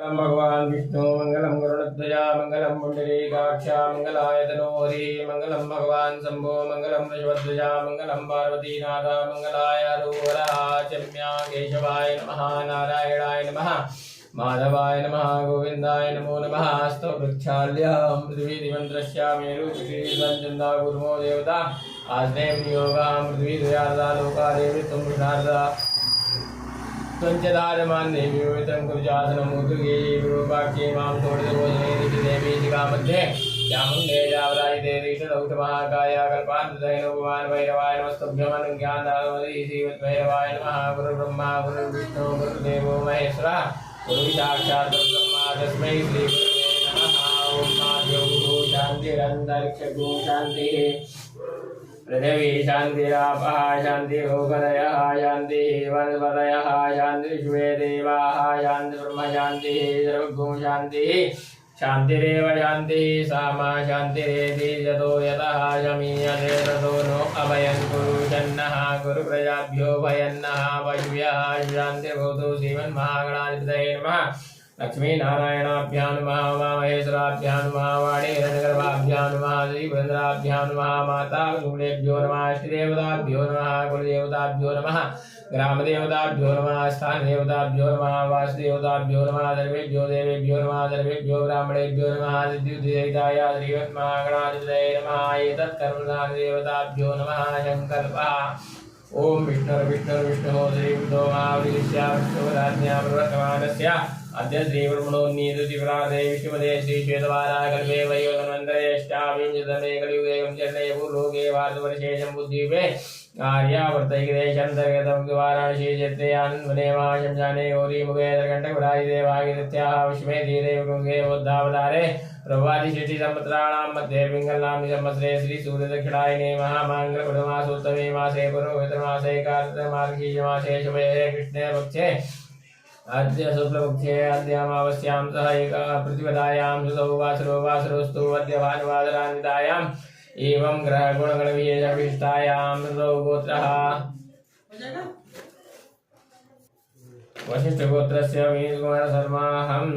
भगवान विष्णु मंगलम गरुड़ध्वजा मंगलम पुंडरीकाक्षा मंगलायतनो हरि मंगलम भगवान शंभो मंगलम वृषभध्वजा मंगलम पार्वतीनाथ मंगलाय हरोहरा चम्या केशवाय नमः नारायणाय नमः माधवाय नमः गोविंदाय नमो नमः अस्तो वृक्षाल्यं पृथ्वी दिवंद्रस्या मेरुचंदा गुरुमो देवता आस्नेम नियोगा पृथ्वी द्वयार्धा लोका देवी तुम विष्णार्धा पंचदारमान देवी वितम कुजासनम मुद्गे विरूपाक्षे मां तोड़दोजने देवी शिखा मध्ये चामुंडे जावराय देवी तौतमहाकाय कल्पान्तदयनो भगवान भैरवाय नमस्तभ्यमन ज्ञानदानवती श्रीमद्भैरवाय नमः गुरु ब्रह्मा गुरु विष्णु गुरुदेवो महेश्वरः गुरु साक्षात् ब्रह्मा तस्मै श्री गुरुवे नमः ओम माधवो शान्तिरन्तरिक्षगो शान्तिः पृथिवी शान्तिरापः शान्तिरोगदयः शान्तिः वनस्पतयः शान्तिर्विश्वे देवाः शान्तिर्ब्रह्म शान्तिः सर्वगो शान्तिः शान्तिरेव शान्तिः सामा शान्तिरेति यतो यतः शमीयते ततो नो अभयं कुरु शन्नः गुरुप्रजाभ्यो भयन्नः पशुभ्यः शान्तिर्भवतु श्रीमन्महागणाधिपतये नमः लक्ष्मीनारायणाभ्यां नमः उमामहेश्वराभ्यां नमः वाणीरनगर्भाभ्यां नमः श्रीपुरेन्द्राभ्यां नमः माता गुरुदेभ्यो नमः श्रीदेवताभ्यो नमः कुलदेवताभ्यो नमः ग्रामदेवताभ्यो नमः स्थानदेवताभ्यो नमः वासुदेवताभ्यो नमः सर्वेभ्यो देवेभ्यो नमः सर्वेभ्यो ब्राह्मणेभ्यो नमः सिद्धिबुद्धिसहिताय श्रीमन्महागणाधिपतये नमः एतत्कर्मदानदेवताभ्यो नमः संकल्पः ओम विष्णुर्विष्णुर्विष्णुः श्रीबुद्धो महाबलिस्या विष्णुपदाज्ञा प्रवर्तमानस्य अद्य श्रीब्रह्मणोन्नीतिप्रादे विष्णुपदे श्रीश्वेतवाराकल्पे वयोगन्वन्तरेष्टाविंशतमे कलियुगे चरणे भूलोके भारतवर्षे जम्बुद्वीपे आर्यावर्तैकदेशान्तर्गतं वाराणसी क्षेत्रे आनन्दवने महाशंशाने गौरीमुखे दर्कण्ठकुरादिदेवागित्याः विश्वे धीरेवगुङ्गे बोद्धावतारे प्रभातिषष्टिसंवत्सराणां मध्ये पिङ्गलनाम्नि संवत्सरे श्रीसूर्यदक्षिणायने महामाङ्गलप्रथमासोत्तमे मासे पुरोहितमासे कार्तिकमार्गशीर्षमासे शुभे कृष्णे पक्षे अद्य शुक्लपक्षे अद्यामावस्यां सह एका प्रतिपदायां सुतौ वासरोस्तु अद्य भानुवासरान्वितायाम् एवं ग्रहगुणगणविशेषविशिष्टायां सुतौ गोत्रः वसिष्ठगोत्रस्य वीरकुमारशर्माहम्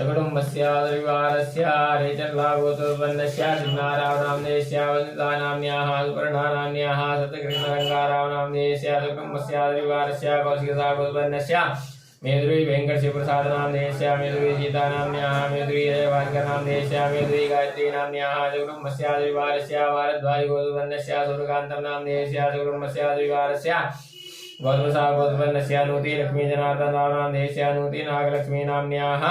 सकुटुम्बस्य परिवारस्य रेचर्लागोत्रोत्पन्नस्य सिंहारावनाम्नेस्य वनितानाम्न्याः सुपर्णानाम्न्याः सत्यकृष्णरङ्गारावनाम्नेस्य सकुटुम्बस्य परिवारस्य कौशिकसागोत्पन्नस्य मेधुरी वेङ्कटशिवप्रसादनाम्नेस्य मेधुरी सीतानाम्न्याः मेधुरी देवाङ्कनाम्नेस्य मेधुरी गायत्रीनाम्न्याः सकुटुम्बस्य परिवारस्य भारद्वाजगोत्रोत्पन्नस्य सूर्यकान्तनाम्नेस्य सकुटुम्बस्य परिवारस्य गौतमसागोत्पन्नस्य नूति लक्ष्मीजनार्दनाम्नेस्य नूति नागलक्ष्मीनाम्न्याः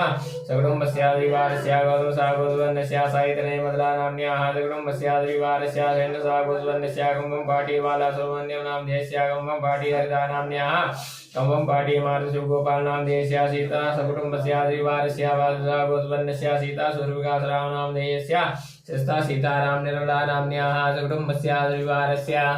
सकुटुम्बस्य परिवारस्य गौतमसागोत्पन्नस्य सायितने मदलानाम्न्याः सकुटुम्बस्य परिवारस्य सेन्द्रसागोत्पन्नस्य कुम्भं पाटीवाला सुब्रह्मण्यनाम्नेस्य कुम्भं पाटी हरिदानाम्न्याः कुम्भं पाटी मारुतिशिवगोपालनाम्नेस्य सीता सकुटुम्बस्य परिवारस्य वासुसागोत्पन्नस्य सीता सूर्यविकासरामनाम्नेयस्य शिस्ता सीताराम निर्मलानाम्न्याः सकुटुम्बस्य परिवारस्य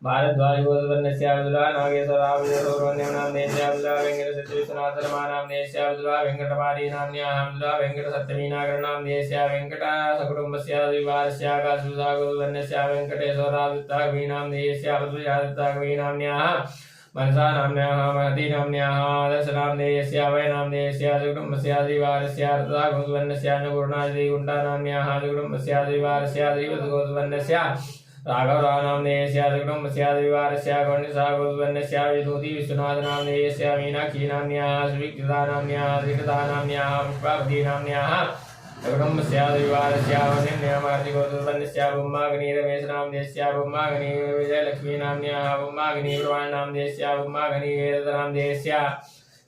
भारद्वाजगोत्पन्नस्य अब्दुल्ला नागेश्वराभ्योर्वन्यनाम्नेस्य अब्दुल्ला वेङ्कटसत्यविश्वनाथरमानाम्नेस्य अब्दुल्ला वेङ्कटमारीनाम्न्याः अब्दुल्ला वेङ्कटसत्यमीनागरनाम्नेस्य वेङ्कटसकुटुम्बस्य परिवारस्य काशीसागोत्पन्नस्य वेङ्कटेश्वरादित्ताकवीनाम्नेस्य अब्दुल्लादित्ताकवीनाम्न्याः मनसानाम्न्याः महतीनाम्न्याः आदर्शनाम्नेयस्य अभयनाम्नेस्य सकुटुम्बस्य परिवारस्य अर्थागोत्पन्नस्य अन्नपूर्णादिगुण्डानाम्न्याः सकुटुम्बस्य परिवारस्य श्रीवत्सगोत्पन्नस्य राघवरावनाम्नेयस्य सकुटुम्बस्य परिवारस्य गौण्यसागोत्पन्नस्य विभूति विश्वनाथनाम्नेयस्य मीनाक्षीनाम्न्याः सुविकृतानाम्न्याः श्रीकृतानाम्न्याः पुष्पावतीनाम्न्याः सकुटुम्बस्य परिवारस्य वन्यन्यामार्तिगोत्पन्नस्य बुम्मागनीरमेशनाम्नेयस्य बुम्मागनी विजयलक्ष्मीनाम्न्याः बुम्मागनी प्रवाणनाम्नेयस्य बुम्मागनी वेदनाम्नेयस्य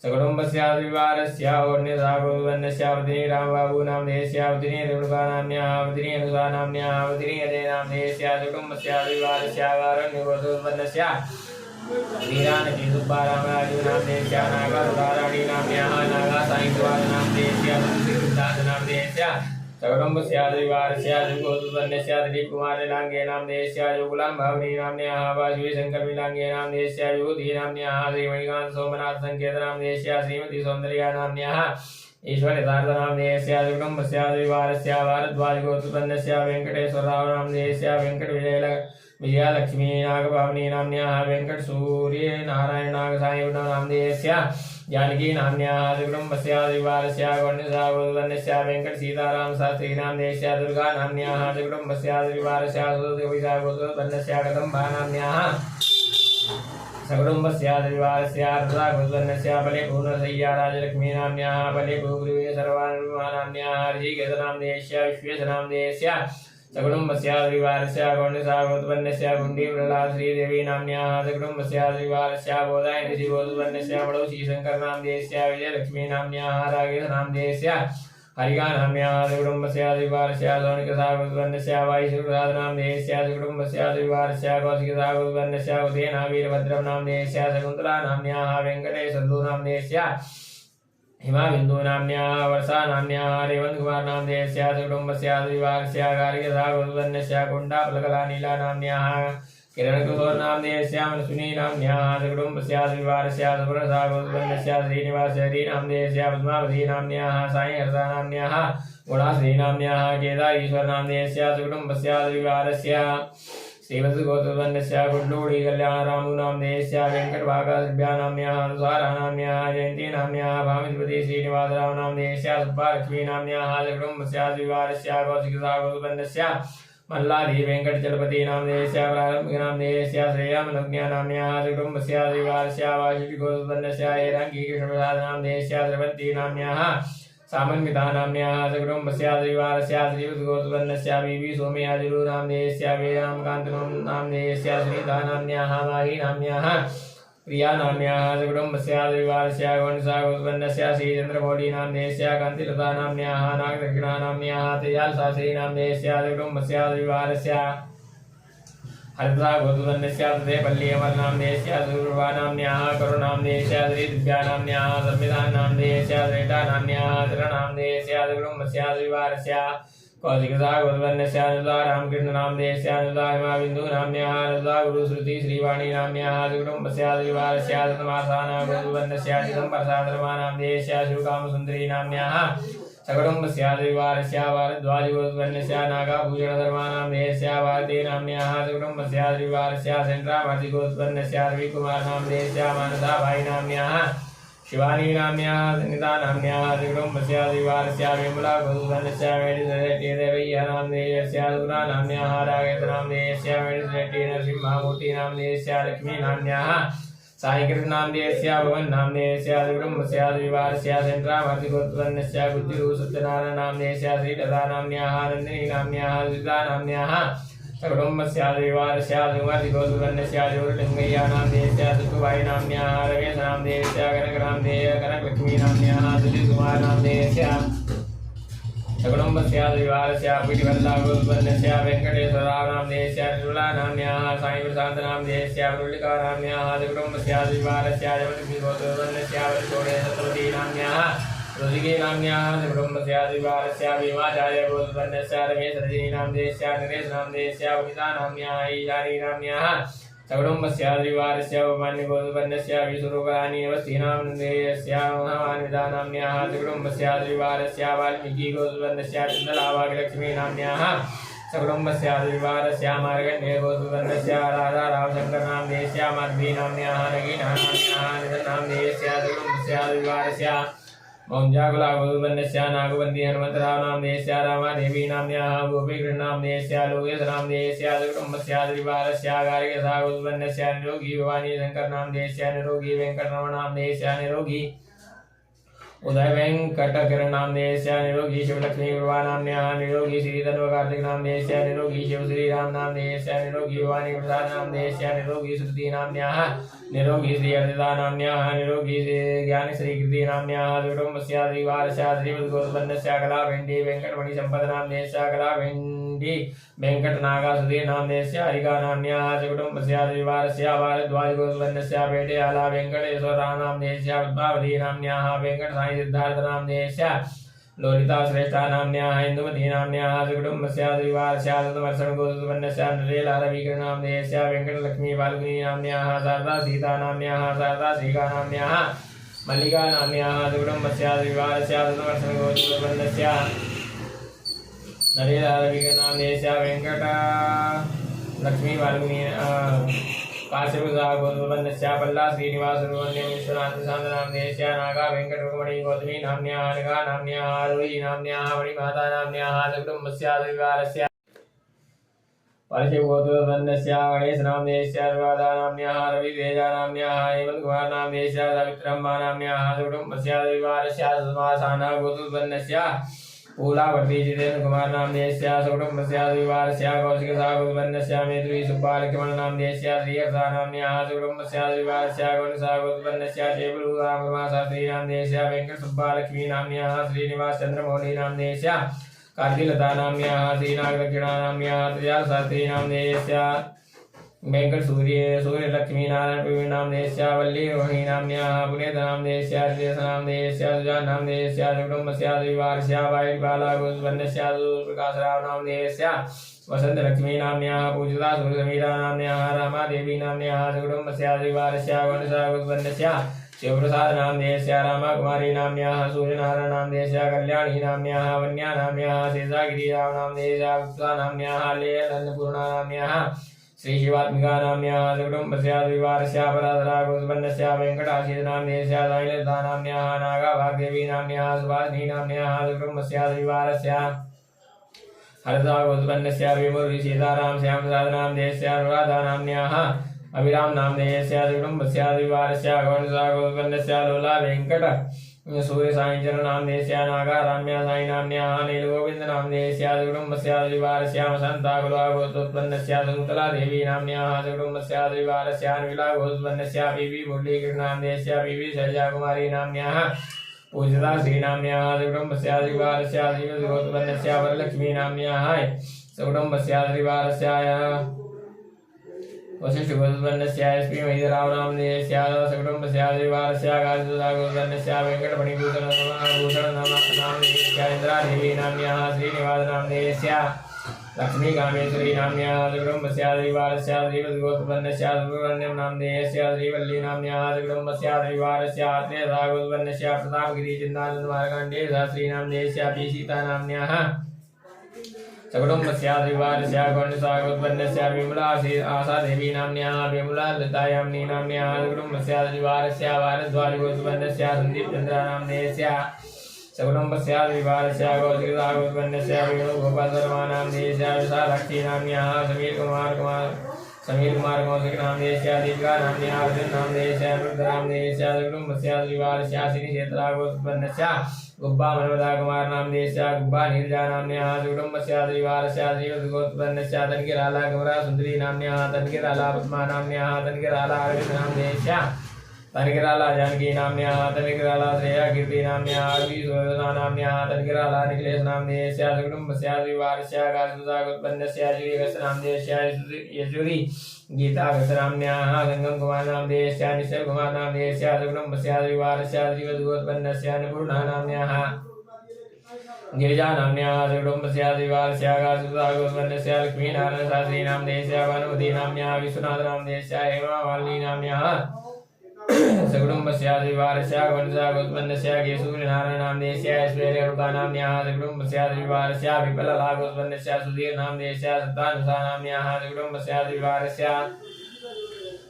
सकुटुम्बस्य परिवारस्य वन्यसागोत्पन्नस्य वदिनी रामबाबूनाम्नेयस्य वदिनी रेणुकानाम्न्याः वदिनी अनुसानाम्न्याः वदिनी अजयनाम्नेयस्य सकुटुम्बस्य परिवारस्य वारण्यगोत्रोत्पन्नस्य वीरानकी सुब्बारामराजुनाम्नेयस्य नागारुडाराणीनाम्न्याः नागासायित्वादनाम्नेयस्य श्रीकृष्णादनाम्नेयस्य सकुटुम्बस्य परिवारस्य श्रीगोत्रोत्पन्नस्य दिलीपकुमारलाङ्गेनाम्नेयस्य योगुलाम्भावनीनाम्न्याः वासुदेवशङ्करविलाङ्गेनाम्नेयस्य विभूतिनाम्न्याः श्रीमणिकान्तसोमनाथसङ्केतनाम्नेयस्य श्रीमती सौन्दर्यानाम्न्याः ईश्वरयथार्थनाम्नेयस्य सकुटुम्बस्य परिवारस्य भारद्वाजगोत्रोत्पन्नस्य वेङ्कटेश्वररावनाम्नेयस्य विजयालक्ष्मी नागभावनी नाम्न्याः वेङ्कटसूर्ये नारायणनागसायुनामधेयस्य जानकी नाम्न्याः कुटुम्बस्य द्विवारस्य गौण्यस्य वेङ्कटसीताराम शास्त्री नामधेयस्य दुर्गा नाम्न्याः कुटुम्बस्य द्विवारस्य सुदविशागोत्पन्नस्य कदम्बा नाम्न्याः सकुटुम्बस्य द्विवारस्य अर्धराघोत्पन्नस्य बले पूर्णशय्या राजलक्ष्मी नाम्न्याः बले भूगृहे सर्वानुमानाम्न्याः ऋषिकेतनामधेयस्य विश्वेशनामधेयस्य सकुटुम्बस्य द्विवारस्य गौण्यसागोत्पन्नस्य गुण्डी प्रहलाद श्रीदेवी नाम्न्याः सकुटुम्बस्य द्विवारस्य बोधायनि शिवोत्पन्नस्य बडौशी शङ्करनामधेयस्य विजयलक्ष्मी नाम्न्याः रागेशनामधेयस्य हरिका नाम्न्याः सकुटुम्बस्य द्विवारस्य सौनिकसागोत्पन्नस्य वायुशुक्रनामधेयस्य सकुटुम्बस्य द्विवारस्य कौशिकसागोत्पन्नस्य उदयना वीरभद्रं नामधेयस्य शकुन्तला नाम्न्याः वेङ्कटेशन्दूनामधेयस्य हिमाबिन्दु नाम्न्याः वर्षा नाम्न्याः रेवन्तकुमार नामधेयस्य सकुटुम्बस्य द्विवारस्य गार्ग्यसागोत्पन्नस्य कुण्डाफलकला नीला नाम्न्याः किरणकुमार नामधेयस्य मनस्विनी नाम्न्याः सकुटुम्बस्य द्विवारस्य सुवर्णसागोत्पन्नस्य श्रीनिवासहरि नामधेयस्य पद्मावती नाम्न्याः साईहर्षा नाम्न्याः गुणाश्री नाम्न्याः केदारीश्वर नामधेयस्य सकुटुम्बस्य द्विवारस्य श्रीवत्सगोत्पन्नस्य गुड्लूडी कल्याणरामु नामधेयस्य वेङ्कटभागदिव्या नाम्न्याः अनुसारा नाम्न्याः जयन्ती नाम्न्याः भामितिपति श्रीनिवासराव नामधेयस्य सुब्बालक्ष्मी नाम्न्याः सकुटुम्बस्य द्विवारस्य कौशिकसागोत्पन्नस्य मल्लादी वेङ्कटचलपति नामधेयस्य प्रारम्भिकनामधेयस्य श्रेयामनोज्ञा नाम्न्याः सकुटुम्बस्य द्विवारस्य वार्षिकोत्पन्नस्य हेरङ्गी कृष्णप्रसाद नामधेयस्य स्रवन्ती नाम्न्याः सामन्विता नाम्न्याः सकुटुम्बस्य द्विवारस्य श्रीवत्सगोत्पन्नस्य बीबी सोमयाजुलु नामधेयस्य वेदामकान्तनु नामधेयस्य सुनीता नाम्न्याः माही नाम्न्याः प्रिया नाम्न्याः सकुटुम्बस्य द्विवारस्य गौण्यसागोत्पन्नस्य श्रीचन्द्रमौळी नामधेयस्य कान्तिलता नाम्न्याः नागदक्षिणा नाम्न्याः तेजाल शास्त्री नामधेयस्य सकुटुम्बस्य द्विवारस्य हरिद्रागोत्पन्नस्य तदेपल्ली अमर नामधेयस्य सुप्रभा नाम्न्याः करुणामधेयस्य श्रीदिव्या नाम्न्याः संविधान नामधेयस्य श्रेष्ठा नाम्न्याः तिरनामधेयस्य सकुटुम्बस्य द्विवारस्य कौशिकसागोत्पन्नस्य अनुदा रामकृष्ण नामधेयस्य अनुदा हिमाबिन्दु नाम्न्याः अनुदा गुरुश्रुति श्रीवाणी नाम्न्याः सकुटुम्बस्य द्विवारस्य धर्मासानागोत्पन्नस्य चिदम्बरसाधर्मा नामधेयस्य शिवकामसुन्दरी नाम्न्याः सकुटुम्बस्य द्विवारस्य भारद्वाजगोत्पन्नस्य नागाभूषणधर्मा नामधेयस्य भारती नाम्न्याः सकुटुम्बस्य द्विवारस्य सेन्द्रामर्तिगोत्पन्नस्य रविकुमार नामधेयस्य मानसाबाई नाम्न्याः शिवानी नाम्न्याः सन्निता नाम्न्याः सकुटुम्बस्य द्विवारस्य विमलागोत्पन्नस्य मेडिसेट्टिदेवय्य नामधेयस्य सुरा नाम्न्याः रागेशनामधेयस्य मेडिसेट्टि नरसिंहमूर्ति नामधेयस्य लक्ष्मी नाम्न्याः साईकृष्ण नामधेयस्य भवन नामधेयस्य सकुटुम्बस्य द्विवारस्य सेन्द्रामर्तिगोत्पन्नस्य गुज्जिरु सत्यनारायण नामधेयस्य श्रीलता नाम्न्याः नन्दिनी नाम्न्याः सुजिता नाम्न्याः सकुटुम्बस्य द्विवारस्य सुमर्तिगोत्पन्नस्य ज्योतिर्लिङ्गय्या नामधेयस्य सुखबाई नाम्न्याः रमेश नामधेयस्य कनकलक्ष्मी नाम्न्याः सुधीरकुमार नामधेयस्य सकुटुम्बस्य द्विवारस्य पिटिवल्लागोत्पन्नस्य वेङ्कटेश्वरराव नामधेयस्य निर्मला नाम्न्याः साईप्रशान्त नामधेयस्य मुरलिका नाम्न्याः सकुटुम्बस्य द्विवारस्य जयलक्ष्मीगोत्पन्नस्य वरिशोडे सत्यवती नाम्न्याः रुचिके नाम्न्याः सकुटुम्बस्य द्विवारस्य भीमाचार्यगोत्पन्नस्य रमेश रजनी नामधेयस्य नरेश नामधेयस्य वनिता नाम्न्याः ईशानी नाम्न्याः सकुटुम्बस्य द्विवारस्य उपमान्यगोत्पन्नस्य विश्वरूपराणी अवस्थी नामधेयस्य महामान्विता नाम्न्याः सकुटुम्बस्य द्विवारस्य वाल्मीकिगोत्पन्नस्य चन्दलाभाग्यलक्ष्मी नाम्न्याः सकुटुम्बस्य द्विवारस्य मार्गण्यगोत्पन्नस्य राधा रावशङ्कर नामधेयस्य माधवी नाम्न्याः नगीना नाम्न्याः निधन नामधेयस्य सकुटुम्बस्य द्विवारस्य मौंजाकुलागोत्पन्नस्य नागवन्ती हनुमन्तराव नामधेयस्य रामादेवी नाम्न्याः गोपीकृष्ण नामधेयस्य लोकेश नामधेयस्य सकुटुम्बस्य द्विवारस्य गार्ग्यसागोत्पन्नस्य निरोगी भवानी शङ्कर नामधेयस्य निरोगी वेङ्कटरमण नामधेयस्य निरोगी उदय वेङ्कटकिरण नामधेयस्य निरोगी शिवलक्ष्मी प्रभा नाम्न्याः निरोगी श्रीधन्वकार्तिक नामधेयस्य निरोगी शिवश्रीराम नामधेयस्य निरोगी भवानी प्रसाद नामधेयस्य निरोगी श्रुति नाम्न्याः निरोगी श्री अर्जिता नाम्न्याः निरोगी ज्ञानश्रीकृति नाम्न्याः सकुटुम्बस्य द्विवारस्य श्रीवत्सगोत्पन्नस्य कलावेण्डी वेङ्कटमणि सम्पद नामधेयस्य कलावेण्डी वेङ्कटनागासुधीर नामधेयस्य हरिका नाम्न्याः सकुटुम्बस्य द्विवारस्य भारद्वाजगोत्पन्नस्य पेटयाला वेङ्कटेश्वरराव नामधेयस्य पद्मावती नाम्न्याः वेङ्कटसाई सिद्धार्थ नामधेयस्य लोलिता श्रेष्ठा नाम्न्याः इंदुमती नाम्न्याः सकुटुम्बस्य द्विवारस्य सततमर्षणगोत्पन्नस्य नरेला रविकिरण नामधेयस्य वेङ्कटलक्ष्मी फाल्गुनी नाम्न्याः शारदा सीता नाम्न्याः शारदा श्रीका नाम्न्याः मल्लिका नाम्न्याः सकुटुम्बस्य द्विवारस्य सततमर्षणगोत्पन्नस्य नरेला रविकिरण नामधेयस्य वेङ्कट लक्ष्मी वाल्मी काश्यपसागोत्पन्नस्य पल्ला श्रीनिवासरुवन्यं विश्वनाथशान्तनाम्नेस्य नागा वेङ्कटरुक्मणी गौतमी नाम्न्याः नगा नाम्न्याः रोही नाम्न्याः मणिमाता नाम्न्याः कुटुम्बस्यादिवारस्य परशिवगोत्पन्नस्य गणेशनाम्नेस्य अनुराधा नाम्न्याः रवितेजा नाम्न्याः हेमन्तकुमार नाम्नेस्य सावित्रम्मा नाम्न्याः कुटुम्बस्यादिवारस्य सुमासाना गोत्पन्नस्य पूलावर्ती जितेन्द्र कुमार नामदेस्य कुटुम्बस्यादिवारस्य कौशिकसागोत्पन्नस्य मेत्री सुब्बालक्ष्मण नामदेस्य श्रीहर्षा नाम्न्याः कुटुम्बस्यादिवारस्य गौणसागोत्पन्नस्य चेबुलूरामशास्त्री नामदेस्य वेङ्कटसुब्बालक्ष्मी नाम्न्याः श्रीनिवास चन्द्रमौली नामदेस्य कार्तिलता नाम्न्याः श्रीनागदक्षिणा नाम्न्याः त्रिजालशास्त्री नामदेस्य वेंकट सूर्यलक्ष्मी नारायण नामदेस्य वल्ली रोहिणी नाम्न्याः पुनेत नामदेस्य हृदयस नामदेस्य सुजान नामदेस्य कुटुम्बस्यादिवारस्य वायुबाला गोत्पन्नस्य प्रकाशराव नामदेस्य वसंत लक्ष्मी नाम्न्याः पूजिता सूर्यसमीरा नाम्न्याः रामा देवी नाम्न्याः कुटुम्बस्यादिवारस्य गणेशा गोत्पन्नस्य शिवप्रसाद नामदेस्य रामाकुमारी नाम्न्याः सूर्यनारायण नामदेस्य कल्याणी नाम्न्याः वन्या नाम्न्याः शेषागिरिराव नामदेस्य गुप्ता नाम्न्याः लेयनन्नपूर्णा नाम्न्याः श्री शिवात्मिका नाम्न्याः कुटुम्बस्यादिवारस्य पराधरा गोत्पन्नस्य वेङ्कटाशीष नामदेस्य साईलता नाम्न्याः नागा भागदेवी नाम्न्याः सुभाषिनी नाम्न्याः कुटुम्बस्यादिवारस्य हरदा गोत्पन्नस्य विमुर्वी सीताराम श्यामप्रसाद नामदेस्य अनुराधा नाम्न्याः अभिराम नामदेस्य कुटुम्बस्यादिवारस्य गौणसा गोत्पन्नस्य लोला वेङ्कट सूर्य साईचरण नामदेस्य नागा राम्या साई नाम्न्याः नीलगोविन्द नामदेस्य कुटुम्बस्यादिवारस्य वसन्ता कुला गोत्पन्नस्य शकुन्तला देवी नाम्न्याः कुटुम्बस्यादिवारस्य अन्विला गोत्पन्नस्य पीवी मुरलीकृष्ण नामदेस्य पीवी शैलजाकुमारी नाम्न्याः पूजिता श्रीनाम्न्याः कुटुम्बस्यादिवारस्य गोत्पन्नस्य वरलक्ष्मी नाम्न्याः कुटुम्बस्यादिवारस्य वशिष्ठ गोत्पन्नस्य एसपी महिधराव नामदेस्य कुटुम्बस्यादिवारस्य गाजूदागोत्पन्नस्य वेङ्कटमणिभूषण नामदेस्य इन्द्रादेवी नाम्न्याः श्रीनिवास नामदेस्य लक्ष्मी कामेश्वरी नाम्न्याः कुटुम्बस्यादिवारस्य श्रीवद्गोत्पन्नस्य सुब्रह्मण्यं नामदेस्य श्रीवल्ली नाम्न्याः कुटुम्बस्यादिवारस्य आत्रेयसागोत्पन्नस्य प्रतापगिरि चिन्तानन्द मार्कण्डेय शास्त्री नामदेस्य पी सीता नाम्न्याः कुटुम्बस्यादिवारस्य गौणसागोत्पन्नस्य विमला आशा देवी नाम्न्याः विमला लतायामिनी नाम्न्याः कुटुम्बस्यादिवारस्य भारद्वाज गोत्पन्नस्य संदीप चन्द्र नामदेस्य कुटुम्बस्यादिवारस्य कौशिकसागोत्पन्नस्य वेणुगोपाल शर्मा नामदेस्य विशालाक्षी नाम्न्याः समीर कुमार कौशिक नामदेस्य दीपिका नाम्न्याः अर्जुन नामदेस्य रुद्र नामदेस्य कुटुम्बस्यादिवारस्य श्रीक्षेत्रा गोत्पन्नस्य गुब्बा मनोदा कुमार नामदेस्य गुब्बा नीरजा नाम्न्याः कुटुम्बस्यादिवारस्य श्रीवद्गोत्पन्नस्य तनगिराला गौरा सुंदरी नाम्न्याः तनगिराला पद्मा नाम्न्याः तनगिराला अरविंद नामदेस्य तनगिराला जानकी नाम्न्याः तनगिराला श्रेया कीर्ति नाम्न्याः अभिशोधना नाम्न्याः तनगिराला निखिलेश नामदेस्य कुटुम्बस्यादिवारस्य गाजूदागोत्पन्नस्य श्रीगस्य नामदेस्य यशुरी गीता नाम्न्याः गंगम कुमार नामदेस्य निश्चल कुमार नामदेस्य कुटुम्बस्यादिवारस्य श्रीवद्गोत्पन्नस्य अन्नपूर्णा नाम्न्याः गिरिजा नाम्न्याः कुटुम्बस्यादिवारस्य गाजूदागोत्पन्नस्य लक्ष्मीनारायण शास्त्री नामदेस्य भानुमती नाम्न्याः विश्वनाथ नामदेस्य हेमामालिनी नाम्न्याः कुटुम्बस्यादिवारस्य गौणसागोत्पन्नस्य केशूर्यनारायण नामदेस्य ऐश्वर्यरूपा नाम्न्याः कुटुम्बस्यादिवारस्य विपलला गोत्पन्नस्य सुधीर नामदेस्य सत्तानुषा नाम्न्याः कुटुम्बस्यादिवारस्य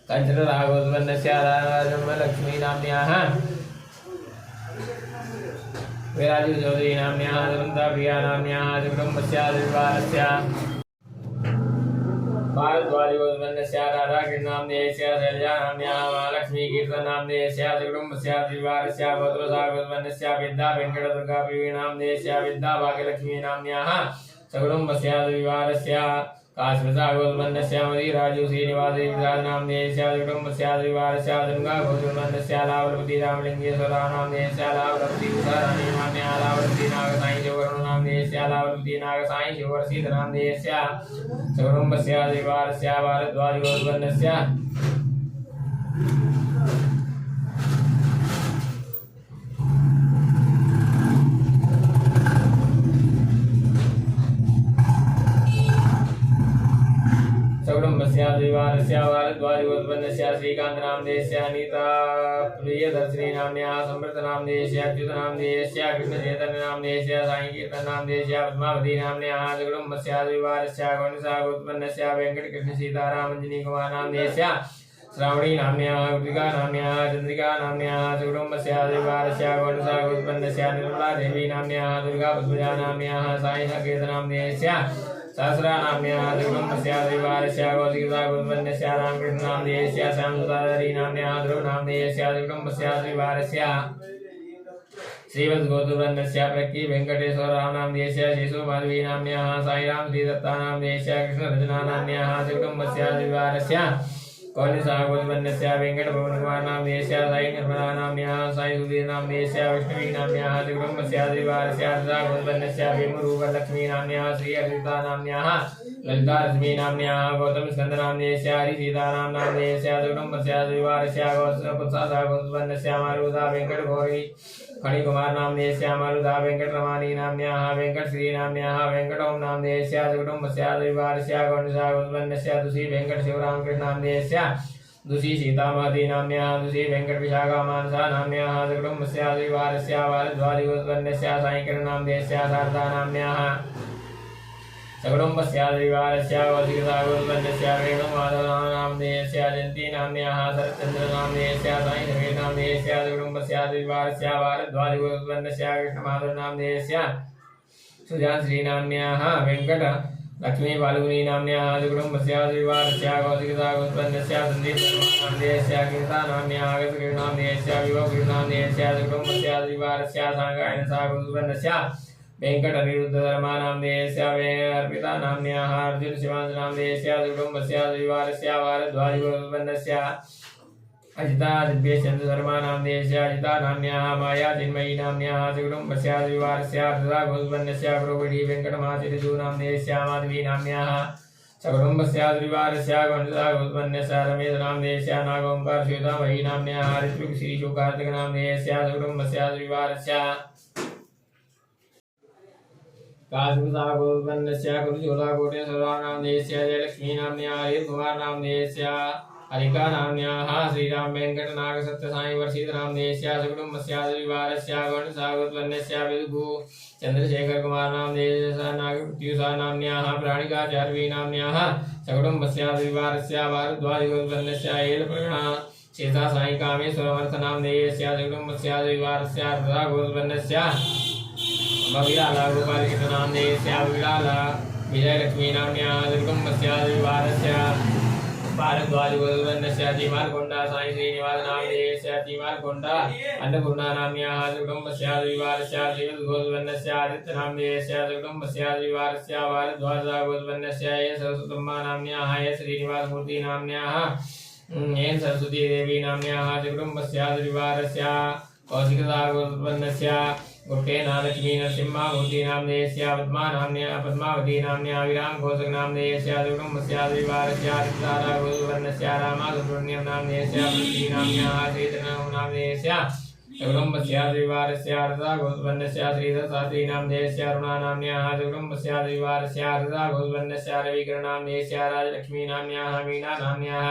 कंचनला गोत्पन्नस्य राजलक्ष्मी नाम्न्याः विराजु चौधरी नाम्न्याः प्रिया नाम्न्याः कुटुम्बस्यादिवारस्य भारद्वाज गोत्पन्नस्य राधाकृष्ण नामदेस्य शैलजा नाम्न्याः महालक्ष्मी कीर्तन नामदेस्य कुटुम्बस्यादिवारस्य गौतमसागोत्पन्नस्य विद्या वेङ्कटदुर्गा पीवी नामदेस्य विद्या भाग्यलक्ष्मी नाम्न्याः कुटुम्बस्यादिवारस्य काश्मीरसागोत्पन्नस्य मणिराजु श्रीनिवास नामदेस्य कुटुम्बस्यादिवारस्य दुर्गा गोत्पन्नस्य लावलपति रामलिङ्गेश्वरराव नामदेस्य लावलपति उषाराणी नाम्न्याः लावलपति नागसाई शिववरुण नामदेस्य लावलपति नागसाई शिववर्षित नामदेस्य कुटुम्बस्यादिवारस्य भारद्वाज गोत्पन्नस्य कुटुम्बस्यादिवारस्य विवाहस्य भारद्वाजगोत्पन्नस्य श्रीकान्तनामधेयस्य अनिता प्रियदर्शिनी नाम्न्याः संवृतनामधेयस्य अच्युतनामधेयस्य कृष्णचैतन्यनामधेयस्य साईकीर्तननामधेयस्य पद्मावती नाम्न्याः जगदम्बस्य विवाहस्य गौणसागोत्पन्नस्य वेङ्कटकृष्णसीतारामञ्जनीकुमारनामधेयस्य श्रावणी नाम्न्याः कृतिका नाम्न्याः चन्द्रिका नाम्न्याः जगदम्बस्य विवाहस्य गौणसागोत्पन्नस्य निर्मला देवी नाम्न्याः दुर्गा पद्मजा नाम्न्याः साईकीर्तननामधेयस्य सहस्रा नाम्न्याः जगदम्बस्य विवाहस्य गौसिकसागोत्पन्नस्य रामकृष्णनामधेयस्य श्यामसुताधरी नाम्न्याः ध्रुवनामधेयस्य जगदम्बस्य विवाहस्य श्रीवत्सगोत्पन्नस्य प्रक्की वेङ्कटेश्वररामनामधेयस्य शिशु माधवी नाम्न्याः साईराम श्रीदत्तानामधेयस्य कृष्णरचनानाम्न्याः जगदम्बस्य विवाहस्य कौलिसागोत्पन्नस्य वेङ्कटभुवनकुमारनामधेयस्य साई निर्मलानाम्न्याः साई सुधीरनामधेयस्य वैष्णवीनाम्न्याः जगदम्बस्य विवाहस्य अर्धागोत्पन्नस्य भीमरूपलक्ष्मीनाम्न्याः श्री अर्जितानाम्न्याः ललितारश्मीनाम्न्याः गौतमस्कन्दनामधेयस्य हरिसीतानामधेयस्य जगदम्बस्य विवाहस्य गौतमपुत्सागोत्पन्नस्य मारुता वेङ्कटगौरी फणिकुमारनामधेयस्य मारुता वेङ्कटरमाणी नाम्न्याः वेङ्कटश्रीनाम्न्याः वेङ्कटोम नामधेयस्य जगदम्बस्य विवाहस्य गौणसागोत्पन्नस्य दुषी वेङ्कटशिवरामकृष्णनामधेयस्य दुषी सीतामहती नाम्न्याः दुषी वेङ्कटविशाखामानसा नाम्न्याः जगदम्बस्य विवाहस्य भारद्वाजगोत्पन्नस्य साईकिरणनामधेयस्य शारदानाम्न्याः जगदम्बस्य विवाहस्य वैदिकसागोत्पन्नस्य वेणुमाधवनामधेयस्य जयन्ती नाम्न्याः शरच्चन्द्रनामधेयस्य साईनामधेयस्य जगदम्बस्य विवाहस्य भारद्वाजगोत्पन्नस्य कृष्णमाधवनामधेयस्य सुजानश्रीनाम्न्याः वेङ्कट लक्ष्मी फाल्गुनी नाम्न्याः जगदम्बस्य विवाहस्य कौशिकसागोत्पन्नस्य सन्दीपनामधेयस्य कीर्तानाम्न्याः कृष्णनामधेयस्य विभवकृष्णनामधेयस्य जगदम्बस्य विवाहस्य साङ्गायनसागोत्पन्नस्य वेङ्कटनिरुद्धधर्मानामधेयस्य अर्पितानाम्न्याः अर्जुनशिवांशनामधेयस्य जगदम्बस्य विवाहस्य भारद्वाजगोत्पन्नस्य अजितादिव्यचन्द्रधर्मानामधेयस्य अजितानाम्न्याः मायाचिन्मयी नाम्न्याः जगदम्बस्य विवाहस्य अर्धदागोत्पन्नस्य प्रोविडी वेङ्कटमाचिरिजूनामधेयस्य माधवीनाम्न्याः जगदम्बस्य विवाहस्य गणदागोत्पन्नस्य रमेशनामधेयस्य नागोङ्कार श्वेतामयी नाम्न्याः ऋत्विकश्रीशुकार्तिकनामधेयस्य जगदम्बस्य विवाहस्य काश्मीरसागोत्पन्नस्य कुरुचोलाकोटेश्वरनामधेयस्य जयलक्ष्मीनाम्न्याः हरिकुमारनामधेयस्य हरिका नाम्न्याः श्रीराम वेङ्कटनागसत्यसाई वर्षितनामधेयस्य जगदम्बस्य विवाहस्य गणसागोत्पन्नस्य विदुभू चन्द्रशेखरकुमारनामधेयस्य नागप्रत्युषा नाम्न्याः प्राणिकाचार्वी नाम्न्याः जगदम्बस्य विवाहस्य भारद्वाजगोत्पन्नस्य एलप्रगणा सीता साई कामेश्वरमर्थनामधेयस्य जगदम्बस्य विवाहस्य अर्धदागोत्पन्नस्य विलाला गोपालकृष्णनामधेयस्य विलाला विजयलक्ष्मीनाम्न्याः जगदम्बस्य विवाहस्य भारद्वाजगोत्पन्नस्य चीमालकोण्डा साई श्रीनिवासनामधेयस्य चीमालकोण्डा अन्नपूर्णानाम्न्याः जगदम्बस्य विवाहस्य श्रीवत्सगोत्पन्नस्य आदित्यनामधेयस्य जगदम्बस्य विवाहस्य भारद्वाजगोत्पन्नस्य ये सरस्वतम्मानाम्न्याः ये श्रीनिवासमूर्तिनाम्न्याः ये सरस्वती देवी नाम्न्याः जगदम्बस्य विवाहस्य कौशिकसागोत्पन्नस्य गुट्टेनालक्ष्मी नरसिंहमूर्तिनामधेयस्य पद्मावती नाम्न्याः विरामघोषकनामधेयस्य जगदम्बस्य विवाहस्य आदित्यनारायणगोत्पन्नस्य रामसुब्रह्मण्यं नामधेयस्य नाम्न्याः श्रीधरनामधेयस्य जगदम्बस्य विवाहस्य अर्धदागोत्पन्नस्य श्रीधरशास्त्रीनामधेयस्य अरुणानाम्न्याः जगदम्बस्य विवाहस्य अर्धदागोत्पन्नस्य रविकरनामधेयस्य राजलक्ष्मीनाम्न्याः मीनानाम्न्याः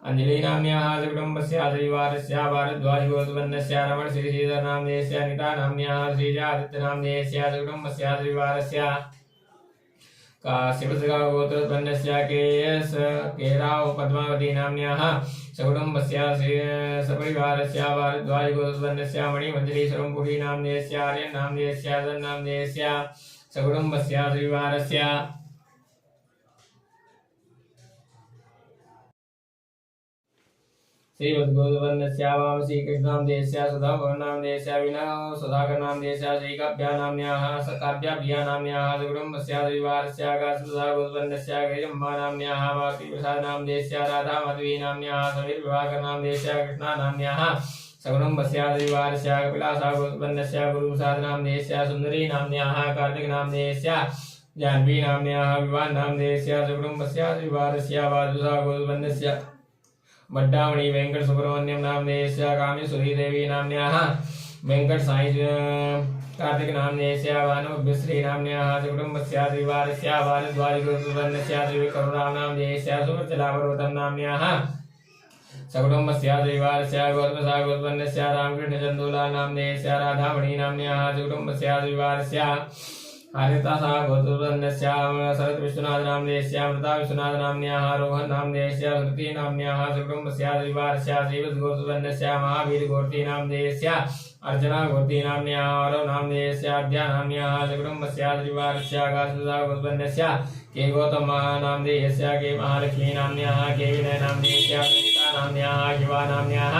अंजलिनाम्न्याः जगदम्बस्य विवाहस्य भारद्वाजगोत्पन्नस्य रमण श्रीधरनामधेयस्य अनितानाम्न्याः श्रीजादित्यनामधेयस्य जगदम्बस्य विवाहस्य काश्यपसगागोत्पन्नस्य केराव पद्मावती नाम्न्याः जगदम्बस्य सपरिवारस्य भारद्वाजगोत्पन्नस्य मणिमञ्जरीश्वरं पुरीनामधेयस्य आर्यनामधेयस्य तन्नामधेयस्य जगदम्बस्य विवाहस्य श्रीवत्सगोत्पन्नस्य वामसी कृष्णनामधेयस्य सुधाभवनामधेयस्य विनव सुधाकरनामधेयस्य श्रीकाव्यानाम्न्याः काव्याप्रियानाम्न्याः जगदम्बस्य विवाहस्य काश्मीरसागोत्पन्नस्य गिरिजम्बानाम्न्याः मातृप्रसादनामधेयस्य राधामाधवीनाम्न्याः समीरविभाकरनामधेयस्य कृष्णानाम्न्याः जगदम्बस्य विवाहस्य कपिलासागोत्पन्नस्य गुरुप्रसादनामधेयस्य सुन्दरीनाम्न्याः कार्तिकनामधेयस्य जाह्नवीनाम्न्याः विवाहनामधेयस्य जगदम्बस्य विवाहस्य वादुसागोत्पन्नस्य मड्डामणि वेङ्कट सुब्रह्मण्यं नामधेयस्य कामेश्वरी देवी नाम्न्याः वेंकट साई कार्तिक नामनेस्य भानुभ्य श्रीनाम्न्याः कुटुम्बस्य द्विवारस्य भारद्वाज गुरुवन्दस्य त्रिविक्रमराम नामनेस्य सुमचलापर्वतं नाम्न्याः सकुटुम्बस्य द्विवारस्य गौतमसागरवन्दस्य रामकृष्णचन्दूला नामनेस्य राधामणि नाम्न्याः कुटुम्बस्य द्विवारस्य हरितासा गौतमवन्दस्य शरद विश्वनाथ नामनेस्य अमृता विश्वनाथ नाम्न्याः रोहन नामनेस्य श्रुति नाम्न्याः कुटुम्बस्य द्विवारस्य श्रीवत्स गौतमवन्दस्य महावीर गोर्ति नामनेस्य अर्चना गोर्ति नाम्न्याः आरव नामनेस्य अद्या नाम्न्याः कुटुम्बस्य द्विवारस्य गासुदा गौतमवन्दस्य के गौतम नामनेस्य के महालक्ष्मी नाम्न्याः के विनय नामनेस्य प्रणीता नाम्न्याः शिवा नाम्न्याः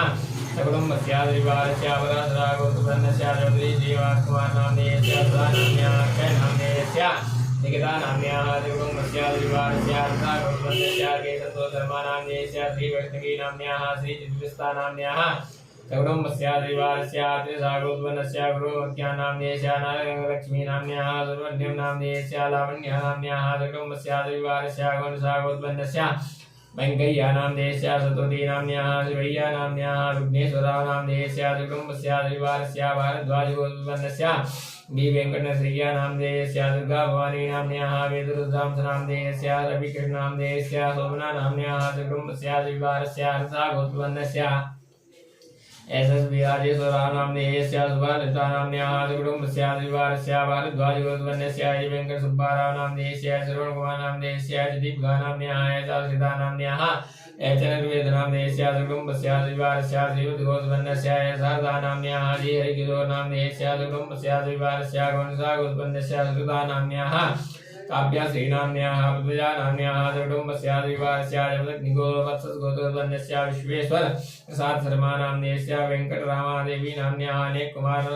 कुटुम्बस्य द्विवारस्य अपराधरा गौतमवन्दस्य चौधरी श्रीवासकुमार नामनेस्य सुधा नाम्न्याः अक्षय नामनेस्य निकिता नाम्न्याः कुटुम्बस्य द्विवारस्य अर्था गौतमवन्दस्य के संतोष शर्मा नामनेस्य श्री वैष्णवी नाम्न्याः श्री चित्विस्ता नाम्न्याः कुटुम्बस्य द्विवारस्य त्रिसा गौतमवन्दस्य गुरुमत्या नामनेस्य नारायणलक्ष्मी नाम्न्याः सुब्रह्मण्यं नामनेस्य लावण्या नाम्न्याः कुटुम्बस्य द्विवारस्य गौनसा गौतमवन्दस्य वेंकैया नामनेस्य सतोदी नाम्न्याः शिवैया नाम्न्याः विघ्नेश्वरा नामनेस्य कुटुम्बस्य द्विवारस्य भारद्वाज गौतमवन्दस्य बी वेंकटनरसिंह नामनेस्य दुर्गा भवानी नाम्न्याः वेदरुद्रांश नामनेस्य रविकृष्ण नामनेस्य शोभना नाम्न्याः कुटुम्बस्य द्विवारस्य अर्था गौतमवन्दस्य एसएस विराजेश्वरा नामनेस्य सुभालता नाम्न्याः कुटुम्बस्य द्विवारस्य भारद्वाज गौतमवन्दस्य वेंकट सुब्बाराव नामनेस्य श्रवणकुमार नामनेस्य दीपगा नाम्न्याः एताश्रिता नाम्न्याः एचनर्वेद नामनेस्य कुटुम्बस्य द्विवारस्य श्रीवत्स गौतमवन्दस्य शारदा नाम्न्याः हरिकिशोर नामनेस्य कुटुम्बस्य द्विवारस्य गौनसा गौतमवन्दस्य सुधा नाम्न्याः काव्या श्रीनाम्न्याः पद्मजा नाम्न्याः कुटुम्बस्य द्विवारस्य जमदग्निगो वत्सस गौतमवन्दस्य विश्वेश्वर प्रसाद शर्मा नामनेस्य वेंकटरामादेवी नाम्न्याः अनेक कुमार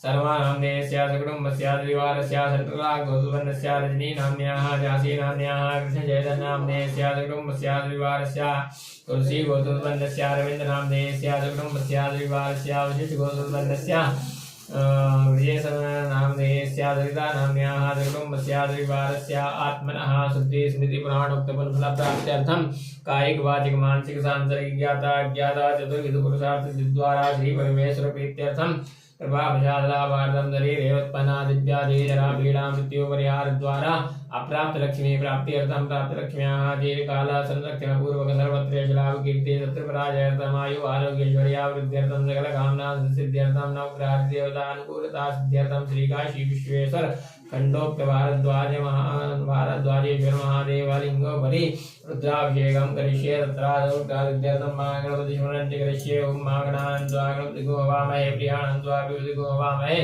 शर्मा नामनेस्य कुटुम्बस्य द्विवारस्य शंकरा गौतमवन्दस्य रजनी नाम्न्याः झांसी नाम्न्याः कृष्णचैतन्य नामनेस्य कुटुम्बस्य द्विवारस्य तुलसी गौतमवन्दस्य अरविंद नामनेस्य कुटुम्बस्य द्विवारस्य वशिष्ठ गौतमवन्दस्य विजयसन नामनेस्य सरिता नाम्न्याः कुटुम्बस्य द्विवारस्य आत्मनः शुद्धि स्मृति पुराणोक्तफलप्राप्त्यर्थं कायिक वाचिक मानसिक सांसारिक ज्ञाता अज्ञाता चतुर्विध पुरुषार्थ द्वारा श्री परमेश्वर प्रीत्यर्थं कृपाभजालाभार्थं शरीरेवत्पन्ना दिव्यादि जरा पीड़ा मृत्यु परिहार द्वारा अप्राप्त लक्ष्मी प्राप्त्यर्थं प्राप्त लक्ष्म्याः दीर्घकाल संरक्षण पूर्वक सर्वत्र लाभ कीर्ति सत्य पराजयर्थं आयु आरोग्यैश्वर्य वृद्ध्यर्थं सकल कामना सिद्ध्यर्थं नवग्रह देवता अनुकूलता सिद्ध्यर्थं श्री काशी विश्वेश्वर खंडोक्त भारद्वाजेश्वर महादेव लिंगो बलि रुद्राभिषेकं करिष्ये तत्रादौ सिद्ध्यर्थं गणपति स्मरणं च करिष्ये ओम गणान्त्वा गणपतिगो हवामहे प्रियाणन्त्वा विभूतिगो हवामहे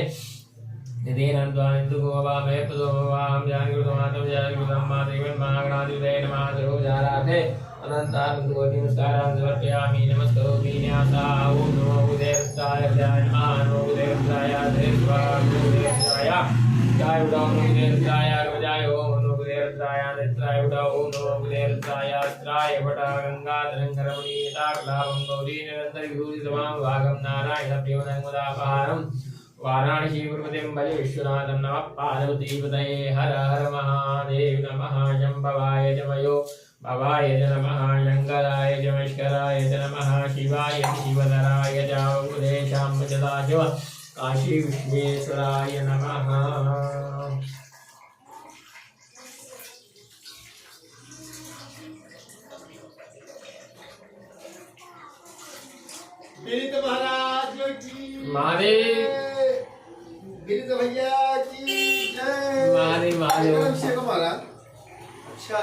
निधीनन्त्वा इन्दुगो हवामहे ततो हवामहे जानकीकृतमातं जानकीकृतं मातृगं महागणाधिपतये नमः सर्वोपचारार्थे अनन्तानन्दकोटि नमस्कारान् समर्पयामि नमस्करोमि न्यासा ओम नमो बुधेरस्ताय नमः नमो बुधेरस्ताय देवाय जय उदाओ नमो बुधेरस्ताय गजाय ओम नमो बुधेरस्ताय नेत्राय उदाओ ओम नमो बुधेरस्ताय अस्त्राय वटा गंगाधरंगरमणि ताकलाभं गौरी निरंतर विभूति तमाम भागं नारायण प्रियनंगदापहारं वाराणसी गुरुपतिं भजे विश्वनाथं नमः पार्वतीपतये हर हर महादेव नमः शंभवाय जमयो भवाय च नमः शंकराय च मष्कराय च नमः शिवाय शिवधराय च उपदेशां सदा शिव काशी विश्वेश्वराय नमः। गिरित महाराज की महादेव गिरित भैया की जय महादेव अच्छा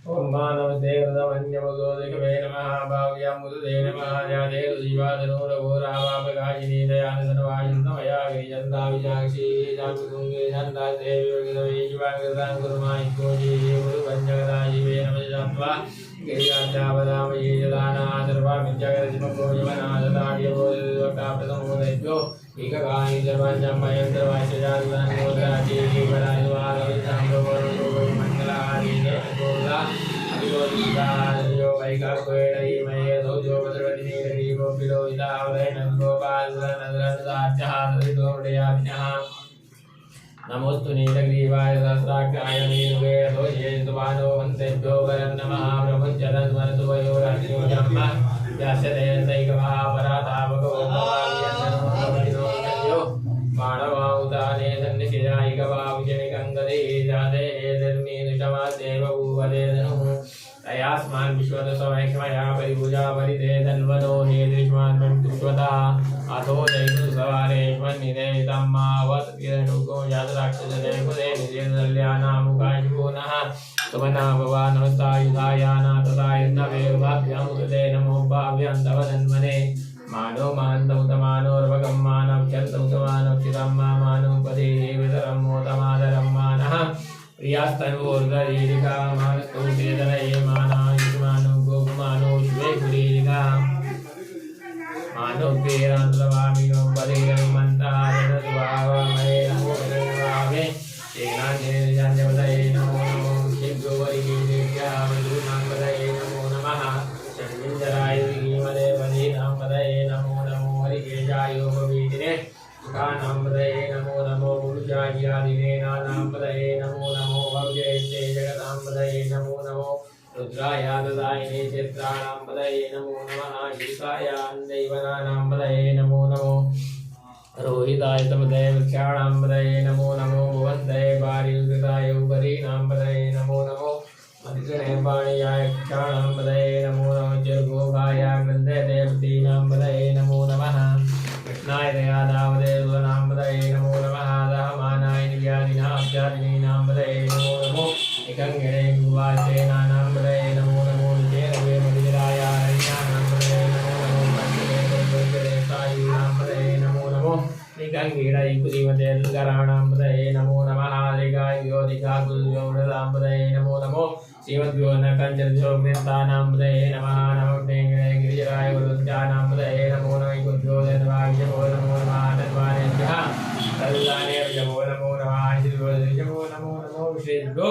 ओम नमस्ते नमस्ते नमः भाव्यामुदे नमः जादेव जीवादनो रघोरावापकाशिनी दयानसनवायुन्तमया गिरिचन्द्रा विशाक्षी जागुतुङ्गे छन्दादेवी शिवाङ्गतां गुरुमायिकोजी गुरुपञ्चगदाशिवे नमः गिरिजाचावदामये जलाना सर्वामित्यगरजिमको जीवनादताड्यवोदकाप्रतमोदय्यो एककानि सर्वाञ्जम्मयं सर्वाश्चर्यादिवान्योदराजी जीवनायुवादविताम्रवरुणोमण्डलादीने गोदा अभिगोदितायो वैकल्पेणै मये सौजो भद्रवतिनीरगी गोपिलो इतावदैनं गोपालनदरसार्चः सरितोमृडयादिनः नमोस्तु नीलग्रीवाय सहस्राक्षाय नीलुगे दोषेतुवानो वन्तेभ्यो वरं नमः ब्रह्मचरन् वरसुवयो राज्यो ब्रह्म व्यासते सैकमः परातावको भवामि दुष्वता अथो जैनु सवारेश्वन्निदे तम्मावत्किरणुको यादराक्षसदेकुदे निजेन्द्रल्यानामुकायुनः सुमना भवानस्तायुधायाना तथायुर्नवेवाभ्यामुदे नमो भाव्यं तव जन्मने मानो मानतमुतमानोर्वगं मानव्यन्तमुतमानक्षितं मानोपदे वितरं मोदमादरं मानः प्रियास्तनोर्गरीरिका मानस्तु वेदनये मानायुष्मानो गोपमानो शिवे गुरीरिका मानो पेरान्तवामिनो पदेरमन्तारस्वावमये नमो देवावे तेनान्येजान्यवदये नमो नमो शिवगोवरीदेव्या मधुनाम्बदये नमो नमः षण्विंशराय विमले पदीनाम्बदये नमो नमो हरिकेशायोपवीतिने कानाम्बदये नमो नमो पुरुषायादिने नानाम्बदये नमो नमो भव्येते जगदाम्बदये नमो नमो रुद्राय ददायिने चित्राणाम्बदये नमो नमः शीताय अन्दैवनानाम्बदये नमो नमो रोहिताय तमदये वृक्षाणाम्बदये नमो नमो भुवन्तये पारियुक्ताय उपरीणाम्बदये नमो नमो मधिगणे पाणियाय क्षाणाम्बदये नमो नमः चिर्गोभाय ग्रन्थदेवतीनाम्बदये नमो नमः कृष्णाय दयादावदे सुवनाम्बदये नमो नमः दहमानाय निव्यादिनाब्जादिनीनाम्बदये नमो नमो निकङ्गिणे गुवाचेनानाम्बदये नमो नमो निचेरवे मधिराय हरिणानाम्बदये नमो नमो पञ्चदेवतायुनाम्बदये नमो नमो निकङ्गिणै कुदिमते दुर्गराणाम्बदये नमो नमः दिगाय योदिका गुरुयोमृताम्बदये नमो नमो श्रीमद्भ्यो न कञ्चनभ्यो वृन्तानाम्बदये नमः नमो टेङ्गिणे गिरिजराय गुरुत्यानाम्बदये नमो नमः गुरुभ्यो धन्वाभ्यो नमो नमः धन्वानेभ्यः तल्लानेभ्यो नमो नमः श्रीभ्यो नमो नमो श्रीभ्यो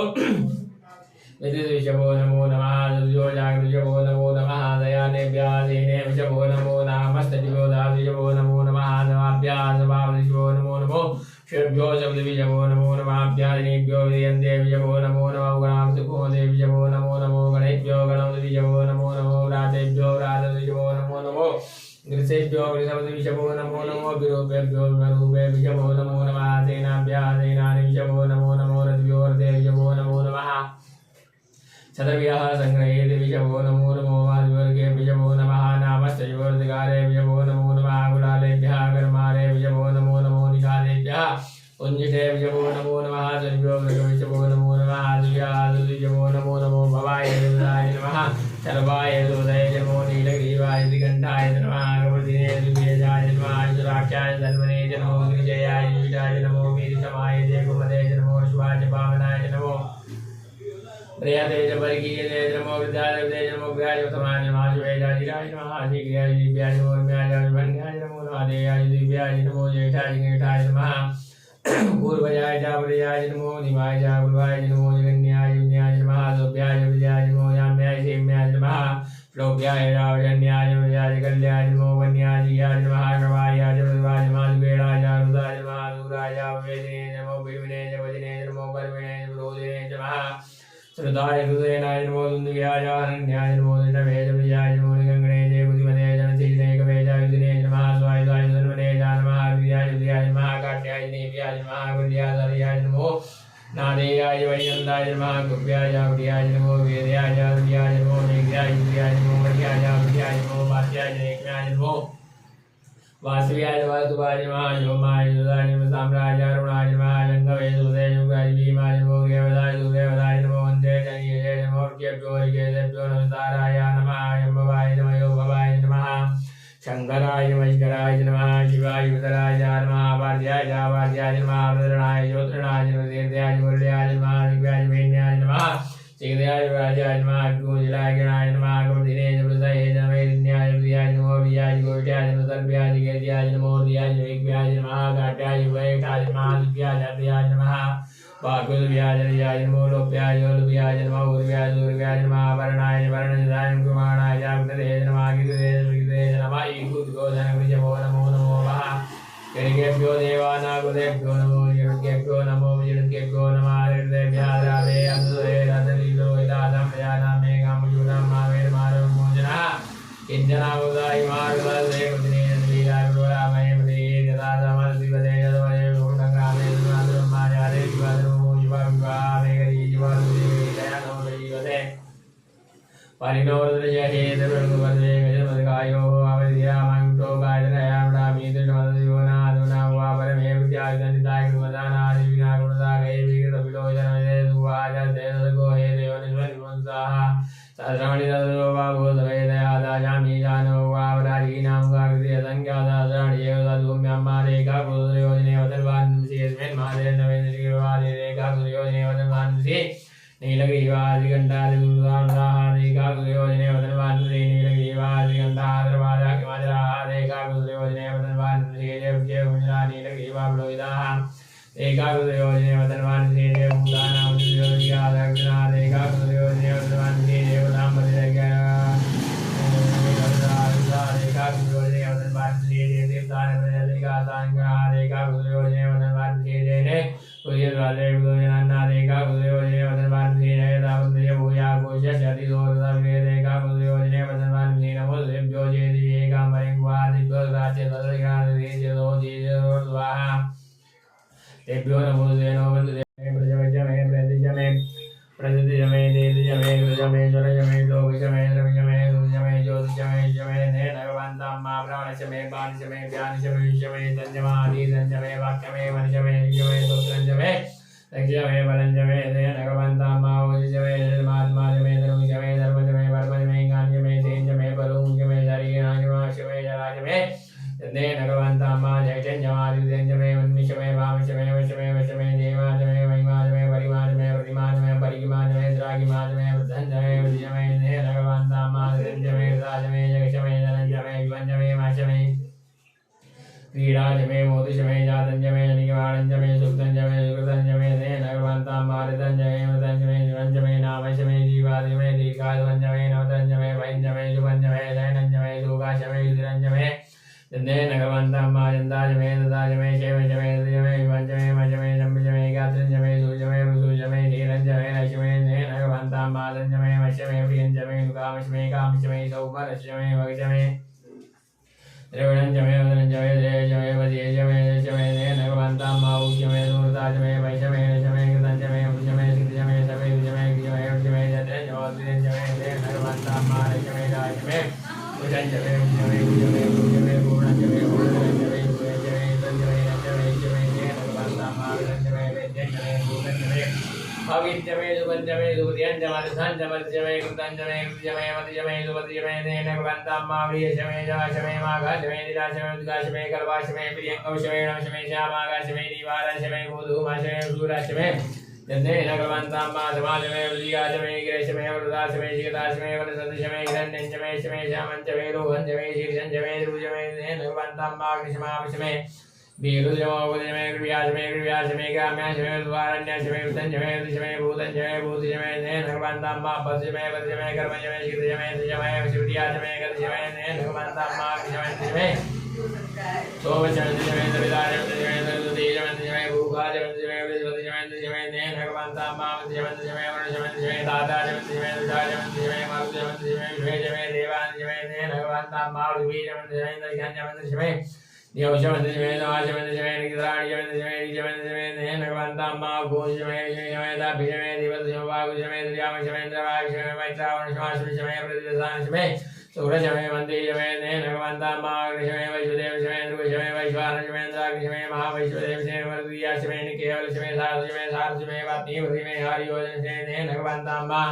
विद्युद्विषभो नमो नमः दुर्जो जागृजभो नमो नमः दयानेभ्यः दीनेभ्यो नमो नमस्तभ्यो दाद्विजभो नमो नमः नमाभ्यः नमावदिभ्यो नमो नमो श्रीभ्यो शब्दविजभो नमो नमाभ्यादिनेभ्यो विजयन्तेभ्यो नमो नमो गणांसुकोदेभ्यो नमो नमो गणेभ्यो गणपतिभ्यो नमो नमो राजेभ्यो राजद्विजभो नमो नमो गृसेभ्यो गृहपतिभ्यो नमो नमो विरूपेभ्यो विरूपेभ्यो नमो नमः सेनाभ्यः सेनानिभ्यो नमो नमो रथभ्यो रथेभ्यो नमो नमः छत्रभ्यः संग्रहेभ्यो नमो नमो वाद्वर्गेभ्यो नमः नामस्तयोर्दिगारेभ्यो नमो नमः गुलालेभ्यः कर्मारेभ्यो नमो नमो निषादेभ्यः उञ्जितेभ्यो नमो नमः सर्भ्यो मृगभ्यो नमो नमः दुर्यादुर्भ्यो नमो नमो भवाय दुर्गाय नमः सर्वाय दुर्दये नमो नीलग्रीवाय त्रिकण्ठाय नमः कपतिने दुर्गेशाय नमः सुराक्षाय धन्वने नमो गिरिजयाय वीराय नमो वीरसमाय देवमदे नमो शिवाय पावनाय नमो प्रियतेज वर्गीये नमो विद्यादेवते नमो व्याय उत्तमाय नमः शिवाय नमः शीघ्राय दिव्याय नमो व्याय वन्याय नमो नमः देयाय दिव्याय नमो जेठाय जेठाय नमः पूर्वजाय जावरयाय नमो निवाय जावरवाय नमो जगन्याय विन्याय नमः सोभ्याय विजयाय नमो याम्याय सेम्याय नमः श्लोभ्याय रावजन्याय विजयाय कल्याय नमो वन्याय जियाय नमः नवाय जवरवाय नमः वेलाय जावरवाय नमः दूराय जाववेदिने नमो विविने जवदिने नमो कर्मिणे विरोधिने नमः श्रुताय हृदयनाय नमो दुन्दुभ्याय हरण्याय नमो दिनवेज विजयाय नमो निगङ्गणे देवतिमते जनशीले कवेजाय दिने नमः स्वायुधाय धन्वने नमः विजयाय विजयाय नमः काट्याय देव्याय नमः गुल्याय नमो नादेयाय वैनन्दाय नमः गुभ्याय विजयाय नमो वेदयाय विजयाय नमो मेघ्याय विजयाय नमो मध्याय विजयाय नमो वास्याय एकम्याय नमो वासव्याय वासुवाय नमः योमाय युधाय नमः साम्राज्य अरुणाय नमः लङ्घवे सुदेय युगाय भीमाय नमो देवदाय सुदेवदाय नमो वन्दे जनिये नमो केभ्यो केभ्यो नमस्काराय नमः यम्भवाय नमः योगवाय नमः शङ्कराय नमस्काराय नमः शिवाय उदराय नमः वाद्याय नमः रुद्राय ज्योतिर्णाय नमः देव्याय मुरल्याय नमः दिव्याय वेण्याय नमः शीघ्राय राजाय नमः गोजिलाय गणाय नमः कपतिने जवृदये नमः विद्याय नमो विजयाय गोष्ठ्याय नमः सर्व्याय गेद्याय नमो दियाय वेग्याय नमः घाट्याय वैठाय नमः दिव्याय नमः भागवद्व्याय नमो लोप्याय लोप्याय नमः उर्व्याय नमः वर्णाय वर्णजाय कुमाराय जागृते नमः गिरिते नमः ईगुद्गोधन विजयो नमो नमो नमः केभ्यो देवानागुदेभ्यो नमो विजृकेभ्यो नमो विजृकेभ्यो नमः हृदयभ्यः राधे अमृते रतलीलो इदादं प्रयानामे गामयुनां मावेर मारो मोचनः किञ्चनावदाय मार्गदे मुदिने वीराय गुरुरामये मुदे यदादमल दिवदे यदवये गुणग्रामे दुर्मायारे शिवादनो शिवामे गरी शिवादे दयानो दीवदे परिणोरदये देवगुरुवदे गजमदकायो अवधियामंतो एकाकृतयोजने वदनवान् श्रीदेव भूतानां योगियादग्नाथ एकाकृतयोजने वदनवान् श्रीदेव नामपतिर्गया एकाकृतयोजने वदनवान् श्रीदेव देवतानपतिर्गाताङ्गात् एकाकृतयोजने वदनवान् श्रीदेव सूर्यद्वादेवयोजनान्नाथ एकाकृतयोजने वदनवान् श्रीदेव तावन्तय भूया कोशशतिदोरदवेद एकाकृतयोजने वदनवान् श्रीनमो देभ्यो जेति एकामरिङ्गवादिभ्यो राज्यदलगानदीजदोजीजदोर्द्वाहा तेभ्यो नमो देनो वन्दे प्रजवजमे प्रतिजमे प्रतिजमे देतिजमे कृजमे ज्वरजमे लोकजमे द्रविजमे दुर्जमे ज्योतिजमे जमे ने भगवन्ताम्मा ब्राह्मणजमे बाणजमे व्यानिजमे विजमे दञ्जमादि दञ्जमे वाक्यमे वनिजमे निजमे सुत्रञ्जमे दक्षजमे बलञ्जमे ने भगवन्ताम्मा ओजिजमे धर्मात्माजमे धर्मजमे धर्मजमे वर्मजमे गान्यमे तेजमे बलुंजमे धरिणाजमे जराजमे ने भगवन्ताम्मा जयजन्यमादि दञ्जमे वन्निशमे वामशमे वशमे वशमे देवाजमे महिमाजमे परिमाजमे प्रतिमाजमे परिगिमाजमे द्रागिमाजमे वृद्धञ्जमे वृद्धजमे ने भगवन्ताम्मा दञ्जमे राजमे जगशमे धनञ्जमे विभञ्जमे माशमे क्रीडाजमे मोदिशमे जातञ्जमे जनिकवाणञ्जमे सुक्तञ्जमे सुकृतञ्जमे ने भगवन्ताम्मा ऋतञ्जमे मृतञ्जमे जुरञ्जमे नामशमे जीवादिमे दीर्घाद्वञ्जमे नवतञ्जमे भञ्जमे शुभञ्जमे दैनञ्जमे सुकाशमे युधिरञ्जमे ने भगवन्ताम्मा जन्दाजमे ददाजमे शेवजमे दजमे विभञ्जमे मजमे जम्बजमे गात्रञ्जमे सूजमे वृसूजमे धीरञ्जमे लक्ष्मे ने भगवन्ताम्मा दञ्जमे मश्यमे प्रियञ्जमे नुकामश्मे कामश्मे सौपरश्यमे वगजमे द्रविणञ्जमे वदनञ्जमे जयजमे वजेजमे दशमे ने भगवन्ताम्मा उज्जमे दूरताजमे वैशमे रशमे कृतञ्जमे भुजमे सिद्धजमे समेतजमे गिजमे वृजमे जत्रञ्जमे ने भगवन्ताम्मा रशमे राजमे भुजञ्जमे भुजमे भुजमे भुजमे पूर्णञ्जमे पूर्णञ्जमे भुजञ्जमे तञ्जमे रञ्जमे जमे ने भगवन्ताम्मा रञ्जमे वेद्यञ्जमे भूतञ्जमे अविद्यमे सुपञ्जमे सुपत्यञ्जमर्धञ्जमर्जमे कृतञ्जमे कृत्यमे मतिजमे सुपतिजमे ने भगवन्ताम्मा प्रियशमे जाशमे माघाशमे निराशमे उद्गाशमे गर्भाशमे प्रियङ्गौशमे नमशमे श्यामागाशमे निवाराशमे गोधूमाशमे सूराशमे जन्ने भगवन्ताम्मा समाजमे वृद्धिगाशमे गिरेशमे वृदाशमे शिखदाशमे वनसदृशमे हिरण्यञ्जमे शमे श्यामञ्जमे रोहञ्जमे शीर्षञ्जमे द्रुजमे ने भगवन्ताम्मा कृष्मावशमे वीरुजमे कृव्याशमे कृव्याशमे काम्याशमे द्वारण्यशमे वृतञ्जमे वृषमे भूतञ्जमे भूतिजमे ने भगवन्ताम्मा पद्यमे पद्यमे कर्मजमे शीर्षजमे द्विजमे शिवत्याशमे गतिजमे ने भगवन्ताम्मा कृष्मञ्जमे सोमशमे द्विदाशमे द्विजमे भूखाजमे द्विजमे ने भगवन्ताम्मा द्विजमे वर्णशमे दाताजमे द्विजाजमे मरुजमे विभेजमे देवाजमे ने भगवन्ताम्मा द्विजमे दर्शनजमे योशमंदिरमे नवाशमंदिरमे निराणिजमे निजमंदिरमे ने भगवन्ताम्मा भूषमे जमे दाभिजमे दिवसजमे वागुजमे द्रियामशमे द्रवाशमे मैत्रावणशमे प्रतिदशानशमे सूरजमे मंदिरमे ने भगवन्ताम्मा कृष्णमे वैश्वदेवशमे ध्रुवशमे वैश्वानशमे इंद्राग्निशमे महावैश्वदेवशमे वरदीयाशमे निकेवलशमे सारशमे वात्नीवतिमे हरियोजनशमे ने भगवन्ताम्मा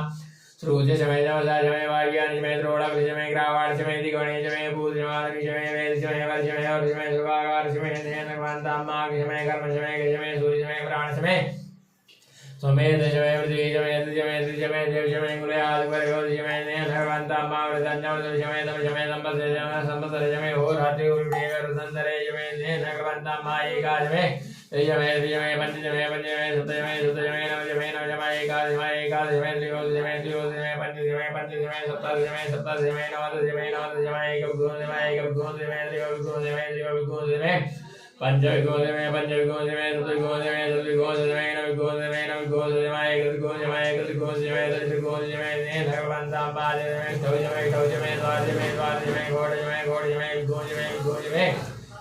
श्रूजशमे नवदाशमे वार्यानिशमे द्रोणकृशमे ग्रावाणशमे दिगणेशमे भूतशमे वेदशमे वर्षमे वर्षमे सुभागारशमे ने भगवन्ताम्मा कृशमे कर्मशमे कृशमे सूर्यशमे प्राणशमे सोमेधशमे पृथ्वीशमे द्विजमे त्रिशमे देवशमे कुलयादिपरयोधशमे ने भगवन्ताम्मा वृतञ्जमदशमे तमशमे संवत्सरशमे होरात्रिगुरुमे वृतन्तरेशमे ने भगवन्ताम्मा एकादशमे त्रिजमे त्रिजमे पंचजमे पंचजमे सुतजमे सुतजमे नवजमे नवजमे एकादशमे त्रियोदशमे त्रियोदशमे पंचजमे सप्तदशमे सप्तदशमे नवदशमे नवदशमे एकविंशतिमे एकविंशतिमे त्रिविंशतिमे त्रिविंशतिमे पंचविंशतिमे पंचविंशतिमे चतुर्विंशतिमे चतुर्विंशतिमे नवविंशतिमे नवविंशतिमे एकविंशतिमे एकविंशतिमे त्रिविंशतिमे ने भगवन्ताम्मा षोडशमे षोडशमे द्वादशमे द्वादशमे षोडशमे षोडशमे विंशतिमे विंशतिमे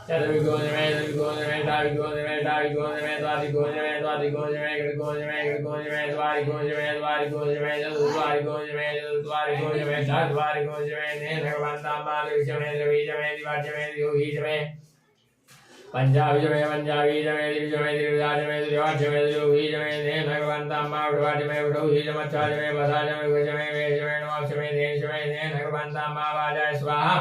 चतुर्विंशतिमे चतुर्विंशतिमे षड्विंशतिमे षड्विंशतिमे द्वादशमे द्वादशमे एकविंशतिमे एकविंशतिमे द्वादशमे द्वादशमे चतुर्द्वादशमे चतुर्द्वादशमे षड्द्वादशमे ने भगवन्ताम्मा त्रिविंशतिमे त्रिविंशतिमे द्विवादशमे द्विविंशतिमे पंचाभिजमे पंचाभिजमे द्विजमे द्विविधाजमे द्विवादशमे द्विविंशतिमे ने भगवन्ताम्मा षड्वादशमे षड्विंशतिमे पदाजमे विषमे वेशमे नवादशमे धेनशमे ने भगवन्ताम्मा वाजाय स्वाहा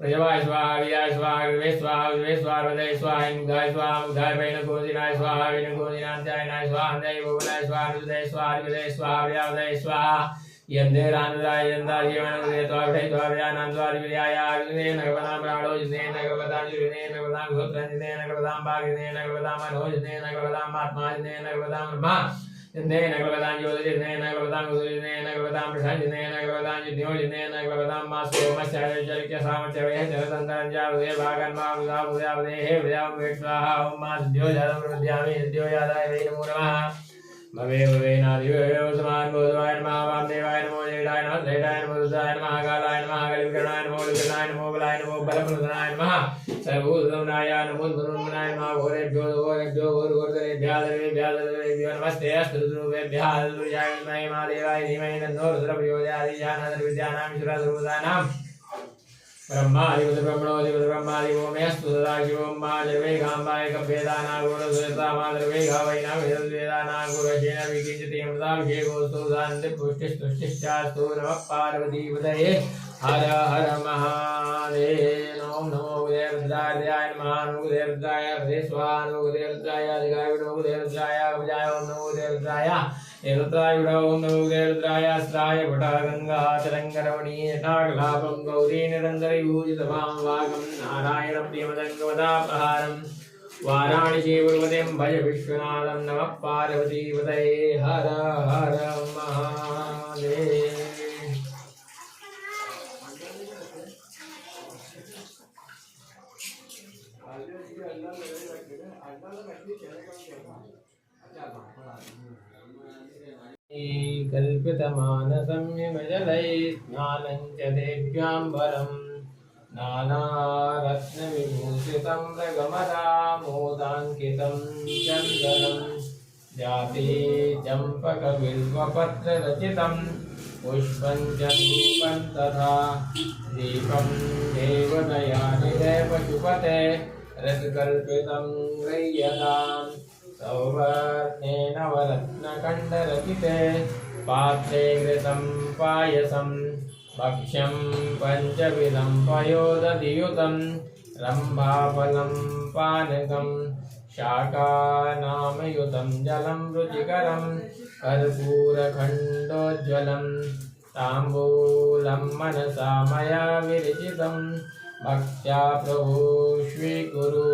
प्रजवाय स्वाहा विजय स्वाहा विवे स्वाहा विवे स्वाहा हृदय स्वाहा मुखाय स्वाहा मुखाय वैनकोदिनाय स्वाहा वैनकोदिनाय स्वाहा हृदय भुवनाय स्वाहा हृदय स्वाहा हृदय स्वाहा व्यावदय स्वाहा यंदे रानुराय यंदा जीवन उदे त्वाभिषेक त्वाभियानां त्वादिव्याया विदे नगवदां प्राणो जिने नगवदां जिने नगवदां गोत्रं जिने नगवदां भागिने नगवदां मनो जिने नगवदां आत्मा जिने नगवदां ब्रह्मा जिने नगवदां ज्योति जिने नगवदां गुरु जिने नगवदां प्रसाद जिने नगवदां जिद्यो जिने नगवदां मासो मस्याय जलिक्य सामचवे जलतंत्रं जावदे भागन्मा उदा उदावदे हे व्याम वेत्वाहा ओम माद्यो जलं रुद्यामि द्यो यादाय वै नमो नमः भवे भवे नादिवेव समान बोधवाय नमः वामदेवाय नमो जडाय नमः जडाय नमो रुद्राय नमः कालाय नमः कलिविकरणाय नमो विकरणाय नमो बलाय नमो बलप्रदाय नमः सर्वभूतनाय नमो धनुर्मनाय नमः घोरेभ्यो घोरघोरधरेभ्यः देवेभ्यः नमस्ते अस्तुरुद्रुभ्यः दुर्याय विद्महे महादेवाय धीमहि तन्नो रुद्रः प्रचोदयात् ज्ञानाद्विद्यानां ईश्वरस्वरूपानां ब्रह्मादिवत ब्रह्मणोदिवत ब्रह्मादिवो मे स्तुतदाशिवं मा निर्वेगाम्बाय कभ्येदानागुणसुरता मा निर्वेगावैना वेदवेदानागुरशेन विकिञ्चिते मृताभिषेकोऽस्तु दान्तिपुष्टिस्तुष्टिश्चास्तु नमः पार्वतीपतये हर हर महादेव नमो नमो उदयरुद्राय नमः नमो उदयरुद्राय हरे स्वाहा नमो उदयरुद्राय अधिकाय नमो उदयरुद्राय अभजाय नमो उदयरुद्राय रुद्राय ओम नमो उदयरुद्राय अस्त्राय भटा गंगा तरंगरमणीय नागलाभं गौरी निरंतरी भूजितभां वागं नारायणं प्रियमदङ्गवदापहारं वाराणसी गुरुपतिं भज विश्वनाथं नमः पार्वतीपतये हर हर महादेव कल्पितमानसंयमजलैः स्नानं च देव्याम्बरं नानारत्नविभूषितं मृगमदामोदाङ्कितं चन्दनं जाते चम्पकबिल्वपत्ररचितं पुष्पं च धूपं तथा दीपं देवदयानिधे पशुपते रसकल्पितं गृह्यताम् सौवर्णेन नवरत्नकण्डरचिते पात्रे घृतं पायसं भक्ष्यं पञ्चविधं पयोदधियुतं रम्भाफलं पानकं शाकानामयुतं जलं रुचिकरं कर्पूरखण्डोज्ज्वलं ताम्बूलं मनसा मया विरचितं भक्त्या प्रभो स्वीकुरु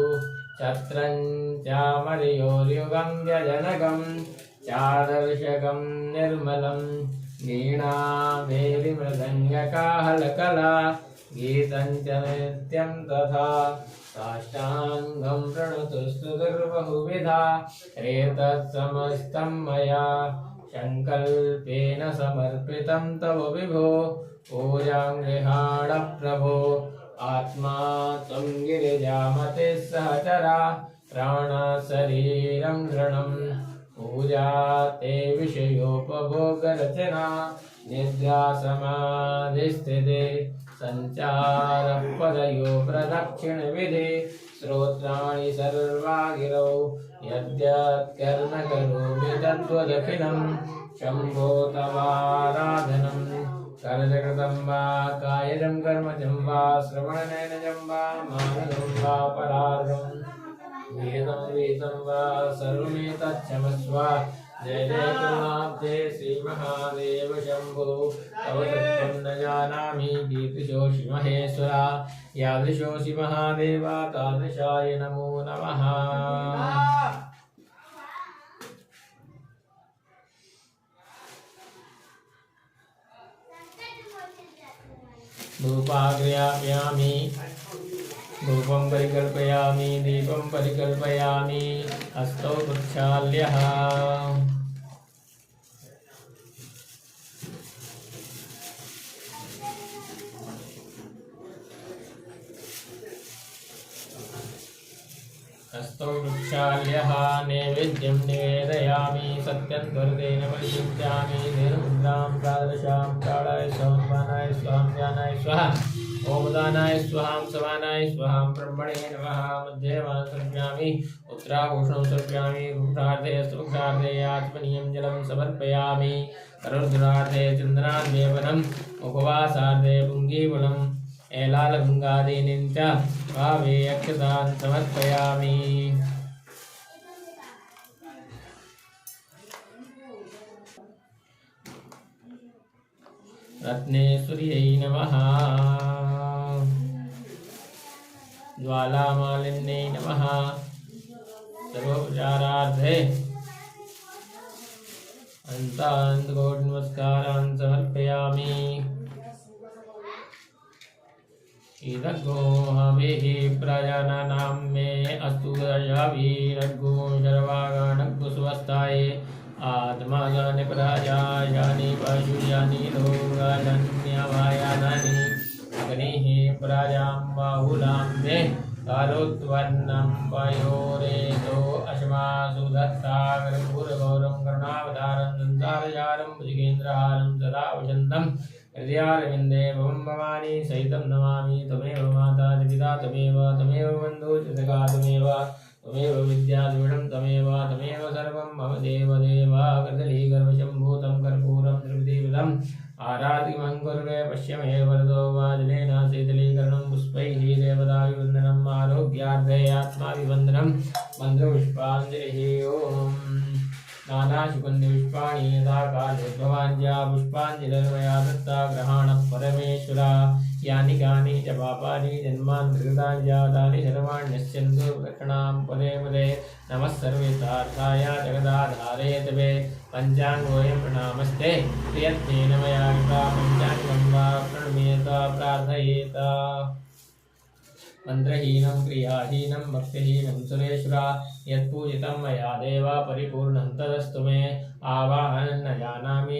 छत्रं चामर्योर्युगं व्यजनकं चादर्शकं निर्मलं वीणामेरिमृदङ्गकाहलकला गीतं च नित्यं तथा साष्टाङ्गं प्रणतुस्तुतिर्बहुविधा एतत्समस्तं मया सङ्कल्पेन समर्पितं तव विभो पूजां गृहाण प्रभो आत्मा त्वं गिरिजामते सहचरा प्राणशरीरं ऋणं पूजा ते विषयोपभोगरचना निद्रा समाधिस्थिते सञ्चारपदयो प्रदक्षिणविधि श्रोत्राणि सर्वा गिरौ यद्यत्कर्म करोमि तद्वदखिलं शम्भो तवाराधनं कर्जकृतं वा कायजं कर्मजं वा श्रवणनयनजं वा मानसं वा परार्धं वेदं वा सर्वमेतच्छमस्व जय जय करुणाब्धे श्रीमहादेव शम्भो तव तत्त्वं न जानामि कीर्तिशोषि महेश्वरा यादृशोषि महादेवा तादृशाय नमो नमः। धूपाग्रयापयामि धूपं परिकल्पयामि दीपं परिकल्पयामि हस्तौ प्रक्षाल्यः हस्तौ प्रक्षाल्यः नैवेद्यं निवेदयामि सत्यं त्वरतेन परिचिन्त्यामि निर्मुद्रां तादृशां प्राणाय स्वाहाय स्वाहां ध्यानाय स्वाहा ओम दानाय स्वाहां समानाय स्वाहां ब्रह्मणे नमः मध्ये समर्पयामि उत्तराभूषणं समर्पयामि गुप्तार्थे स्तुक्षार्थे आत्मनीयं जलं समर्पयामि करोर्धरार्थे चन्द्रान्देवनं उपवासार्थे पुङ्गीफलम् एलालभृङ्गादीनीं च भावे अक्षतान् समर्पयामि। रत्नेश्वर्यै नमः। ज्वालामालिन्यै नमः। सर्वोपचारार्थे अन्तान्तकोटिनमस्कारान् समर्पयामि। ईदग्गो हविः प्रजननं मे अस्तु दशवीरग्गो शर्वागणग्गो स्वस्ताये आत्मानि प्रजायानि पशुयानि रोगाजन्यवायानि अग्निः प्रजां बाहुलां मे करोत्वन्नं वयोरेतो अश्मासु दत्ताग्रभूरगौरं करुणावतारं संसारसारं भुजगेन्द्रहारं सदा वसन्तं हृदयारविन्दे भवं भवानी सहितं नमामि। त्वमेव माता च पिता त्वमेव बन्धुः च सखा त्वमेव विद्याद्रविणं त्वमेव सर्वं मम देवदेव कर्दलीगर्भशम्भूतं कर्पूरं त्रिविधं आराधिमं कुर्वे पश्य मे वरदो वाजलेन शीतलीकरणं पुष्पैः देवताभिवन्दनम् आरोग्यार्थे आत्माभिवन्दनं मन्त्रपुष्पाञ्जलिः ॐ नानाशुगन्धिपुष्पाणि यथा कालोद्भवाञ्जा पुष्पाञ्जलिर्मया दत्ता ग्रहाणः परमेश्वरा यानि कानि च पापानि जन्मान्तर्गतानि जातानि सर्वाण्यस्यन्तु प्रकणां पदे पदे नमः सर्वेतार्थाय जगदाधारे तवे पञ्चाङ्गोऽयं प्रणामस्ते प्रियत्वेन मया कृता पञ्चाङ्गं वा प्रणम्येत प्रार्थयेत। मन्त्रहीनं क्रियाहीनं भक्तिहीनं सुरेश्वरा यत्पूजितं मया देव परिपूर्णं तदस्तु मे। आवाहनं न जानामि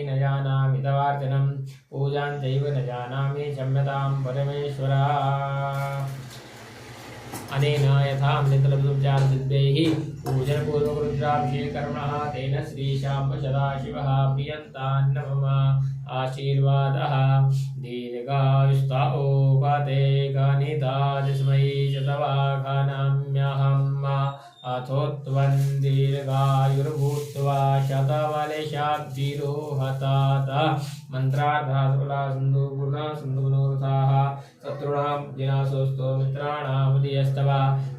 तवार्चनं पूजां चैव न जानामि क्षम्यतां परमेश्वरा। अनेन यथामृतलब्धोपचारसिद्धैः पूजनपूर्वकरुद्राभिषेककर्मणः तेन श्रीशाम्ब सदाशिवः प्रियन्तान्न मम आशीर्वादः। दीर्घायुस्ताओकाते कानिता तस्मै शतवाघानाम्यहम् अथोत्वं दीर्घायुर्भूत्वा शतवलशाब्दिरोहतात। मन्त्रार्थः सबला सिन्धु पूर्णा सिन्धु मनोरथाः शत्रूणां विनाशोऽस्तु मित्राणामुदयस्तव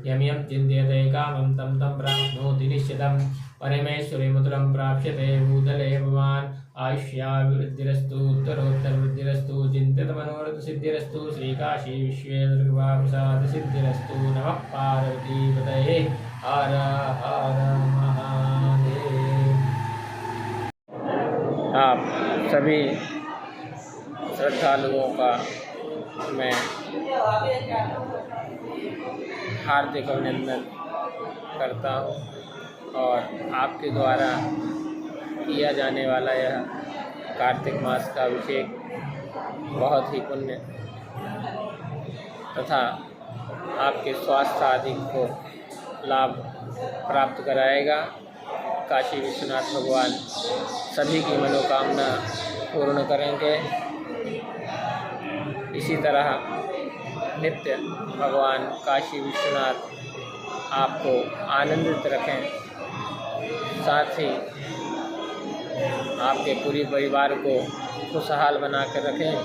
यं यं चिन्तयते कामं तं तं प्राप्नोति निश्चितं। परमेश्वरीमुद्रं प्राप्स्यते भूतले भवान् आयुष्याभिवृद्धिरस्तु उत्तरोत्तरवृद्धिरस्तु चिन्तितमनोरथसिद्धिरस्तु श्रीकाशी विश्वेश्वरकृपाप्रसादसिद्धिरस्तु। नमः पार्वतीपतये हर हर महादेव। आप सभी श्रद्धालुओं का मैं हार्दिक अभिनंदन करता हूँ और आपके द्वारा किया जाने वाला यह कार्तिक मास का अभिषेक बहुत ही पुण्य तथा आपके स्वास्थ्य आदि को लाभ प्राप्त कराएगा। काशी विश्वनाथ भगवान सभी की मनोकामना पूर्ण करेंगे। इसी तरह नित्य भगवान काशी विश्वनाथ आपको आनंदित रखें, साथ ही आपके पूरे परिवार को खुशहाल बना कर रखें।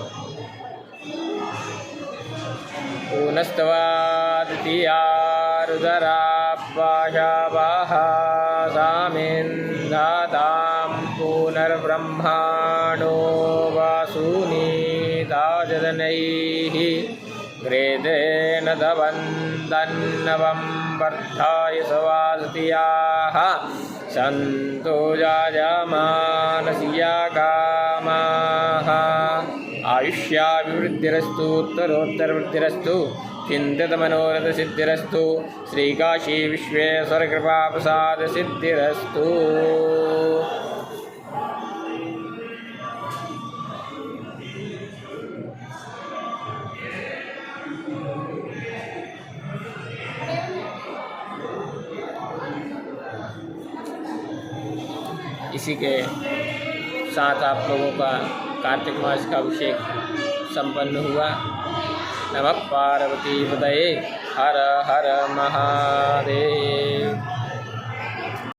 पूर्णस्तवादितीयारुदरापाशावाहा सामिन्धातां पुनर्ब्रह्माणो वासूनीताजनैः ग्रेदेन दवन्दन्नवं वर्धाय सवासतियाः सन्तो जायमानसिया कामाः। आयुष्याभिवृद्धिरस्तु उत्तरोत्तरवृद्धिरस्तु चिन्तितमनोरथसिद्धिरस्तु श्रीकाशी विश्वेश्वरकृपाप्रसादसिद्धिरस्तु। इसी के साथ आप लोगों का कार्तिक मास का अभिषेक संपन्न हुआ। नमः पार्वतीपतये हर हर महादेव।